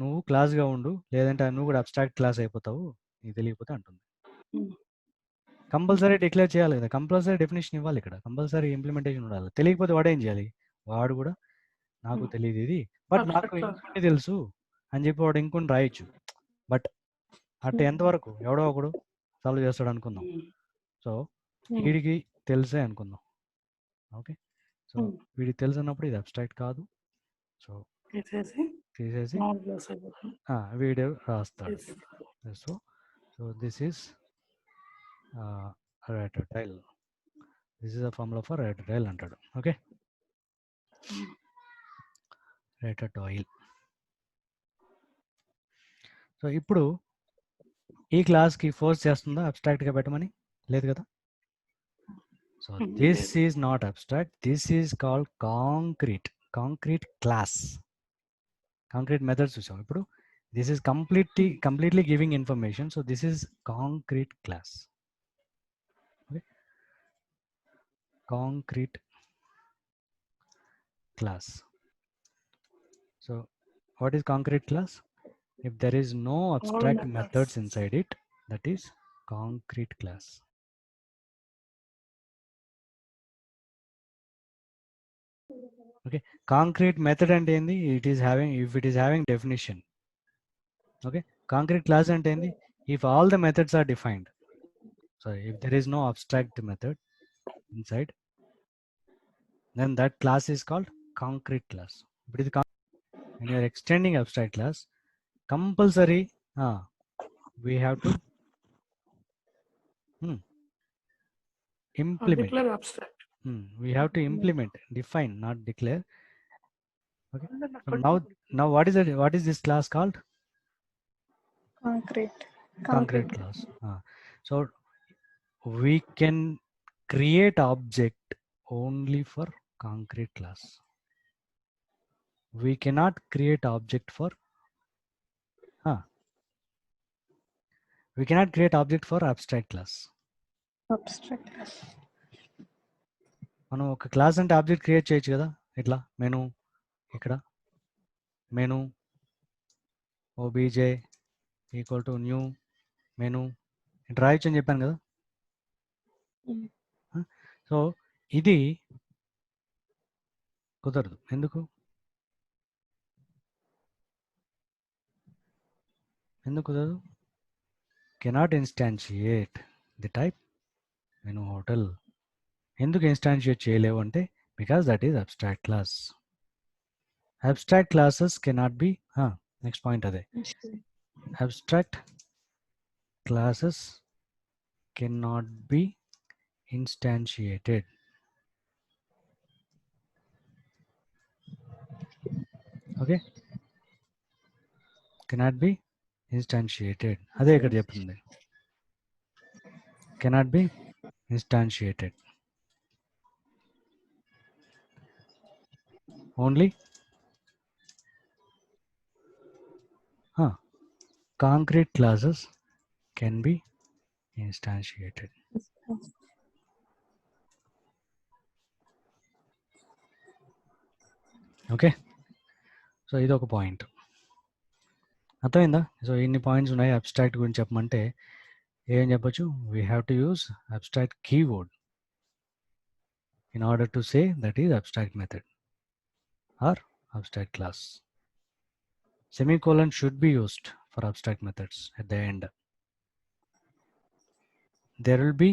నువ్వు క్లాస్గా ఉండు, లేదంటే నువ్వు కూడా అబ్స్ట్రాక్ట్ క్లాస్ అయిపోతావు, నీకు తెలియకపోతే అంటుంది. కంపల్సరీ డిక్లేర్ చేయాలి కదా, కంపల్సరీ డెఫినేషన్ ఇవ్వాలి ఇక్కడ, కంపల్సరీ ఇంప్లిమెంటేషన్ ఉండాలి. తెలియకపోతే వాడు ఏం చేయాలి? వాడు కూడా నాకు తెలియదు ఇది, బట్ నాకు ఇంకొన్ని తెలుసు అని చెప్పి వాడు ఇంకొన్ని రాయొచ్చు. బట్ అటు ఎంతవరకు ఎవడో ఒకడు సాల్వ్ చేస్తాడు అనుకుందాం. సో వీడికి తెలిసే అనుకుందాం. ఓకే, సో వీడికి తెలుసు అన్నప్పుడు ఇది అబ్స్ట్రాక్ట్ కాదు. సో తీసేసి వీడియో రాస్తాడు. So so this is ratatouille. This is a formula for ratatouille అంటాడు. Okay, ratatouille. సో ఇప్పుడు ఈ క్లాస్కి ఫోర్స్ చేస్తుందా అబ్స్ట్రాక్ట్గా పెట్టమని? లేదు కదా. So this is not abstract. This is called concrete class. Concrete methods చూసాం ఇప్పుడు. This is completely giving information. So this is concrete class. Okay. Concrete class. So what is concrete class? If there is no abstract methods inside it, that is concrete class. Okay, concrete method అంటే ఏంది? It is having, if it is having definition. Okay, concrete class అంటే ఏంది? If all the methods are defined. Sorry, if there is no abstract method inside, then that class is called concrete class. But when you are extending abstract class, compulsory we have to implement. Declare abstract. We have to implement, define, not declare. Okay. So now what is this class called? Concrete Class. So we can create object only for concrete class. We cannot create object for we cannot create object for abstract class. మనం ఒక class అంటే object create చేయొచ్చు కదా, ఇట్లా menu, ఇక్కడ menu OBJ equal to new menu ఇట్లా రాయొచ్చు అని చెప్పాను కదా. సో ఇది కుదరదు. ఎందుకు కుదరదు? Cannot instantiate the type menu hotel. ఎందుకు ఇన్స్టాన్షియేట్ చేయలేవు అంటే because that is abstract class. Abstract classes cannot be next point అదే, abstract classes cannot be instantiated. Okay, cannot be instantiated. అదే ఇక్కడ చెప్తుంది, cannot be instantiated. Only concrete classes can be instantiated. Okay, so ఇది ఒక point అర్థమైందా? So ఇన్ని points ఉన్నాయి. Abstract గురించి చెప్పమంటే ఏం చెప్పొచ్చు? We have to use abstract keyword in order to say that is abstract method or abstract class. Semicolon should be used for abstract methods at the end. There will be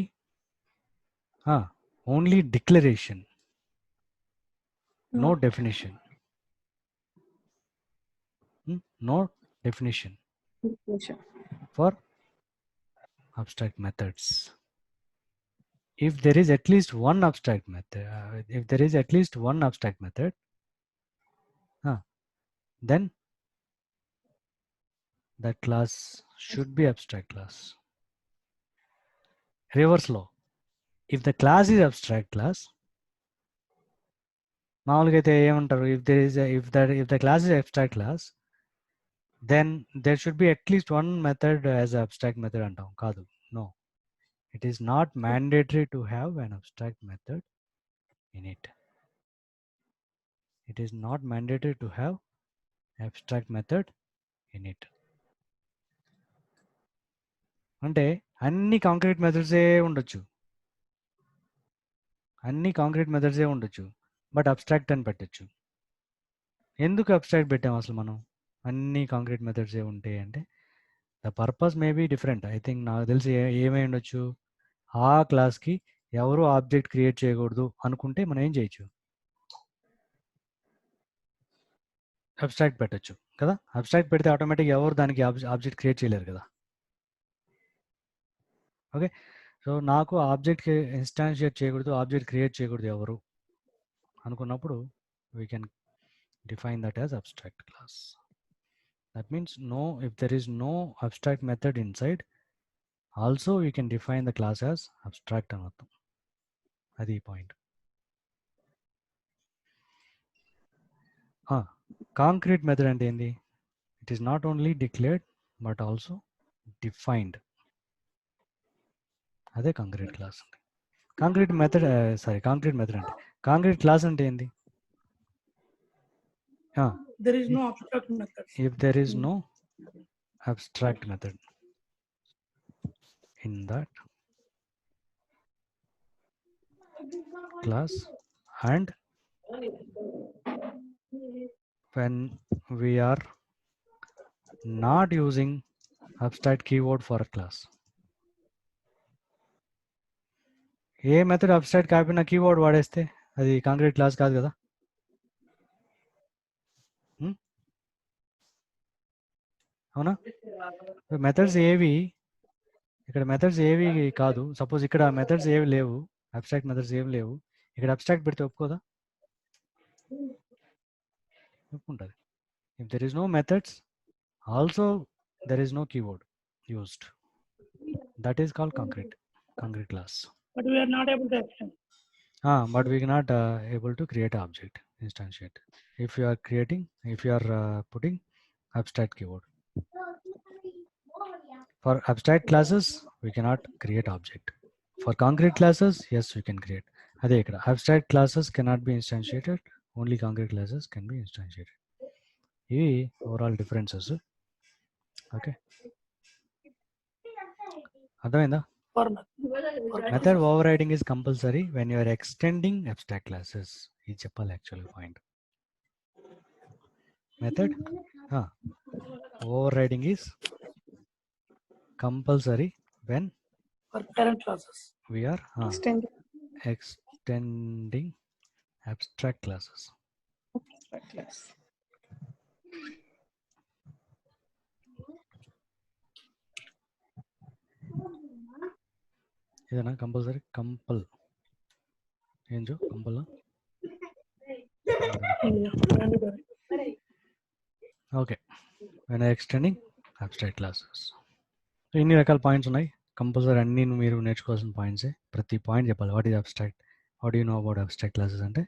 only declaration, no definition. No definition for abstract methods. If there is at least one abstract method, then that class should be abstract class. Reverse law. If the class is abstract class, మామూలుగా అయితే ఏమంటారు? If the class is abstract class, then there should be at least one method as an abstract method అంటాం. కాదు, no. It is not mandatory to have an abstract method in it. It is not mandatory to have abstract method in it. అంటే అన్ని concrete మెథడ్సే ఉండొచ్చు, but abstract అని పెట్టచ్చు. ఎందుకు abstract పెట్టాం అసలు మనం? అన్ని కాంక్రీట్ మెథడ్సే ఉంటాయి అంటే the purpose may be different. I think నాకు తెలిసి ఏమై ఉండొచ్చు, ఆ క్లాస్కి ఎవరు ఆబ్జెక్ట్ క్రియేట్ చేయకూడదు అనుకుంటే మనం ఏం చేయొచ్చు? అబ్స్ట్రాక్ట్ పెట్టచ్చు కదా. అబ్స్ట్రాక్ట్ పెడితే ఆటోమేటిక్ ఎవరు దానికి ఆబ్జెక్ట్ క్రియేట్ చేయలేరు కదా. ఓకే, సో నాకు ఆబ్జెక్ట్ ఇన్స్టాన్షియేట్ చేయకూడదు, ఆబ్జెక్ట్ క్రియేట్ చేయకూడదు ఎవరు అనుకున్నప్పుడు we can define that as abstract class. That means if there is no abstract method inside, also we can define the class as abstract అని అర్థం. అది పాయింట్. కాంక్రీట్ మెథడ్ అంటే ఏంది? It is not only declared but also defined. అదే concrete class. Concrete method concrete method అంటే concrete class అంటే ఏంది? There is no abstract method. If there is no abstract method in that class, and when we are not using abstract keyword for a class, A method abstract కాకపోయినా keyword వాడేస్తే అది concrete class కాదు కదా. అవునా? Methods ఏవి ఇక్కడ methods ఏవి కాదు. Suppose ఇక్కడ మెథడ్స్ ఏవి లేవు, అబ్స్ట్రాక్ట్ మెథడ్స్ ఏవి లేవు, ఇక్కడ అబ్స్ట్రాక్ట్ పెడితే ఒప్పుకోదా? ఒప్పుకుంటుంది. If there is no methods also there is no keyword used, that is called concrete class. But we are not able to extend. But we cannot able to create an object, instantiate, if you are putting abstract keyword. For abstract classes we cannot create object. For concrete classes, yes, we can create. Adhe ikkada abstract classes cannot be instantiated, only concrete classes can be instantiated. Ivi overall differences. Okay, adhainda? Method overriding is compulsory when you are extending abstract classes. Ee cheppali actually point. Method overriding is compulsory when For parent classes. we are extending abstract classes. ఇదేనా compulsory? కంపల్ ఏంజో కంపల్. Okay, when extending abstract classes. ఇన్ని రకాల points ఉన్నాయి. Compulsory అన్ని మీరు నేర్చుకోవాల్సిన పాయింట్సే. ప్రతి పాయింట్ చెప్పాలి. What is abstract, what you know about abstract classes అంటే,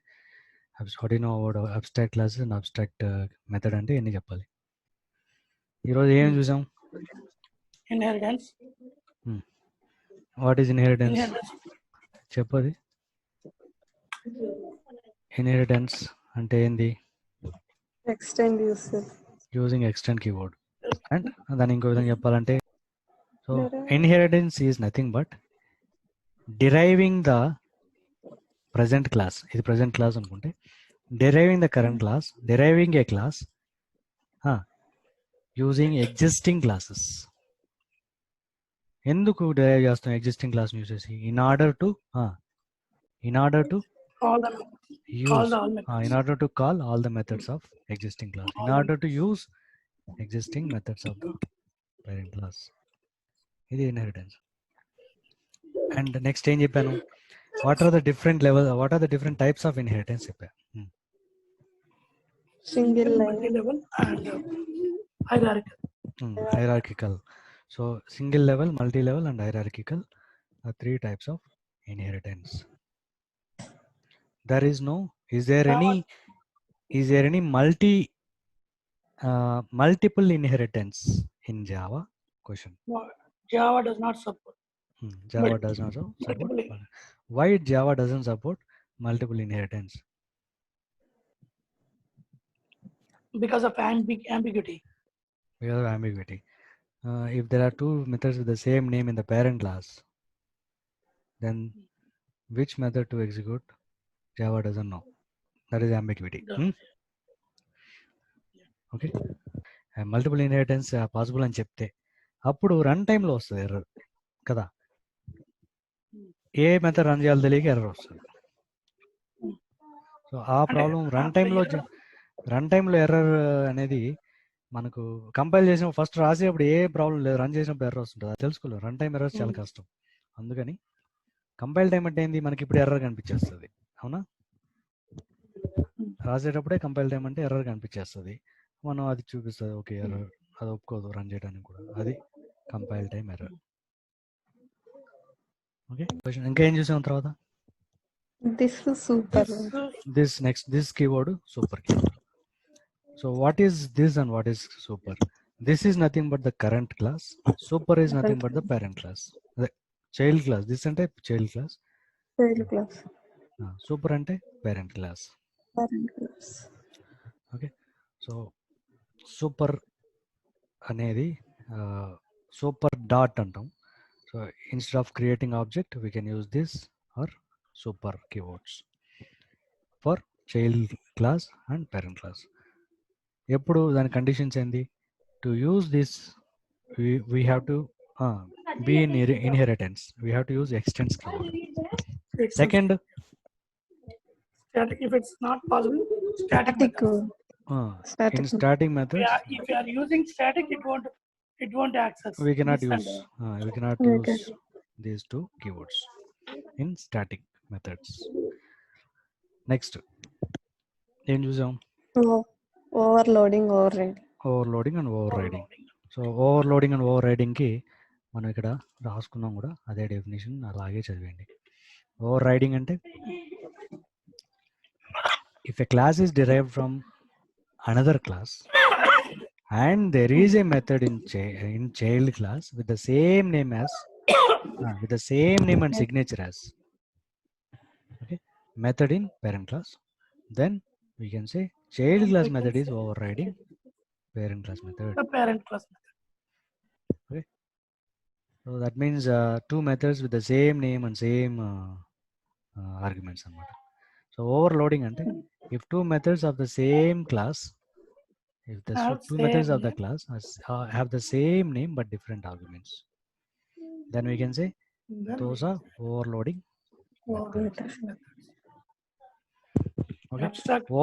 what you know about abstract classes and abstract method అంటే ఎన్ని చెప్పాలి. ఈరోజు ఏం చూసాం? Inheritance. What is inheritance? చెప్పది. ఇన్హెరిటెన్స్ అంటే ఏంది? Extend usage using extend keyword. And దాన్ని ఇంకో విధంగా చెప్పాలంటే, so inheritance is nothing but deriving the present class. ఇది ప్రజెంట్ క్లాస్ అనుకుంటే, deriving the current class, deriving a class using existing classes. ఎందుకు డిరైవ్ చేస్తాం ఎగ్జిస్టింగ్ క్లాస్ యూజ్ చేసి? In order to call all the methods of existing class, in order to use existing methods of the parent class. ఇది inheritance. And next ఏం చెప్పాను? What are the different types of inheritance చెప్పా. Single Multi-level and hierarchical. Hierarchical. So single level, multi-level and hierarchical are three types of inheritance. There is no, is there any multiple inheritance in Java? Question. No, Java does not support. Java does not support. Why Java doesn't support multiple inheritance? Because of ambiguity. Because of ambiguity. If there are two methods with the same name in the parent class, then which method to execute? Java doesn't know. That is ambiguity. Okay. Multiple inheritance possible అని చెప్తే అప్పుడు run టైంలో వస్తుంది error కదా. ఏ method run చేయాలో తెలియక error వస్తుంది. So ఆ ప్రాబ్లం రన్ టైంలో ఎర్రర్ అనేది మనకు కంపైల్ చేసిన ఫస్ట్ రాసేటప్పుడు ఏ ప్రాబ్లం లేదు, రన్ చేసినప్పుడు ఎర్రర్ వస్తుంటుంది. అది తెలుసుకోలేదు. రన్ టైం ఎర్రర్స్ చాలా కష్టం. అందుకని కంపైల్ టైం అంటే ఏంది? మనకి ఇప్పుడు ఎర్రర్ కనిపించేస్తుంది. అవునా? రాసేటప్పుడే కంపైల్ టైం అంటే ఎర్రర్ కనిపించేస్తుంది. మనం అది చూపిస్తుంది. ఓకే, ఎర్రర్, అది ఒప్పుకోదు రన్ చేయడానికి కూడా. అది కంపైల్ టైం ఎర్రర్. ఓకే, ఇంకా ఏం చూసాం తర్వాత? This is super. This keyword super keyword. So what is this and what is super? This is nothing but the current class. Super is nothing but the parent class. The child class. This ante child class. Child class. Super ante parent class. Parent class. Okay. So super అనేది super dot అంటాం. So instead of creating object, we can use this or super keywords for child class and parent class. ఎప్పుడు దాని conditions ఏంది? To use this, we have to be in inheritance. We have to use extends keyword. Second, static. If it's not possible, static Static. methods. Static. in static methods, If you are using static, it won't access. we cannot this use Okay. these two keywords in static methods. Next, ఏం చూసాం? Overloading, overriding. Overloading and ఓవర్రైడింగ్. సో ఓవర్లోడింగ్ అండ్ ఓవర్రైడింగ్కి మనం ఇక్కడ రాసుకున్నాం కూడా అదే డెఫినేషన్ అలాగే చదివండి. ఓవర్ రైడింగ్ అంటే if a class is derived from another class and there is a method in child class with the same name and signature as method in parent class, then we can say child class method is overriding parent class method. The parent class method. Okay, so that means two methods with the same name and same arguments అన్నమాట. So overloading ante if two methods of the same class, if the two methods of the class have the same name but different arguments, then we can say those are overloading methods. Okay.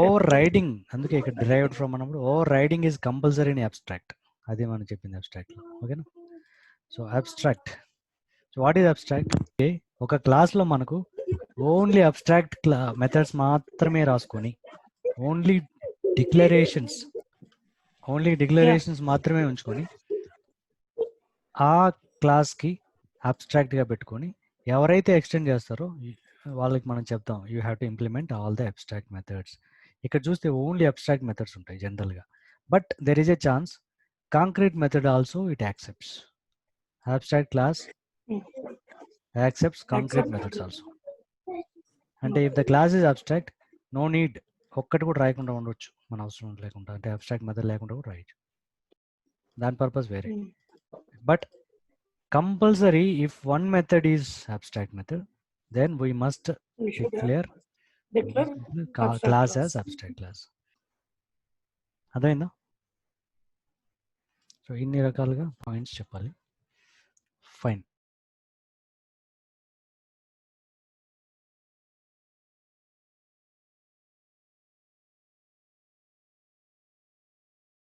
Overriding అందుకే ఇక్కడ derived from అన్నప్పుడు overriding is compulsory in abstract. అదే మనం చెప్పింది abstract లో. ఓకేనా? So abstract. So what is abstract? ఒక క్లాస్లో మనకు ఓన్లీ అబ్స్ట్రాక్ట్ మెథడ్స్ మాత్రమే రాసుకొని ఓన్లీ డిక్లరేషన్స్ మాత్రమే ఉంచుకొని ఆ క్లాస్కి అబ్స్ట్రాక్ట్గా పెట్టుకొని ఎవరైతే ఎక్స్టెండ్ చేస్తారో వాళ్ళకి మనం చెప్తాం you have to implement all the abstract methods. ఇక్కడ చూస్తే ఓన్లీ అబ్స్ట్రాక్ట్ మెథడ్స్ ఉంటాయి జనరల్గా, but there is a chance concrete method also it accepts. Abstract class accepts concrete methods also. అంటే if the class is abstract, no need ఒక్కటి కూడా రాయకుండా ఉండొచ్చు మన అవసరం లేకుండా, అంటే అబ్స్ట్రాక్ట్ మెథడ్ లేకుండా కూడా రాయొచ్చు, దాని పర్పస్ వేరే. But compulsory if one method is abstract method, then we must declare class as abstract class. అర్థమైందా? సో ఇన్ని రకాలుగా పాయింట్స్ చెప్పాలి. ఫైన్.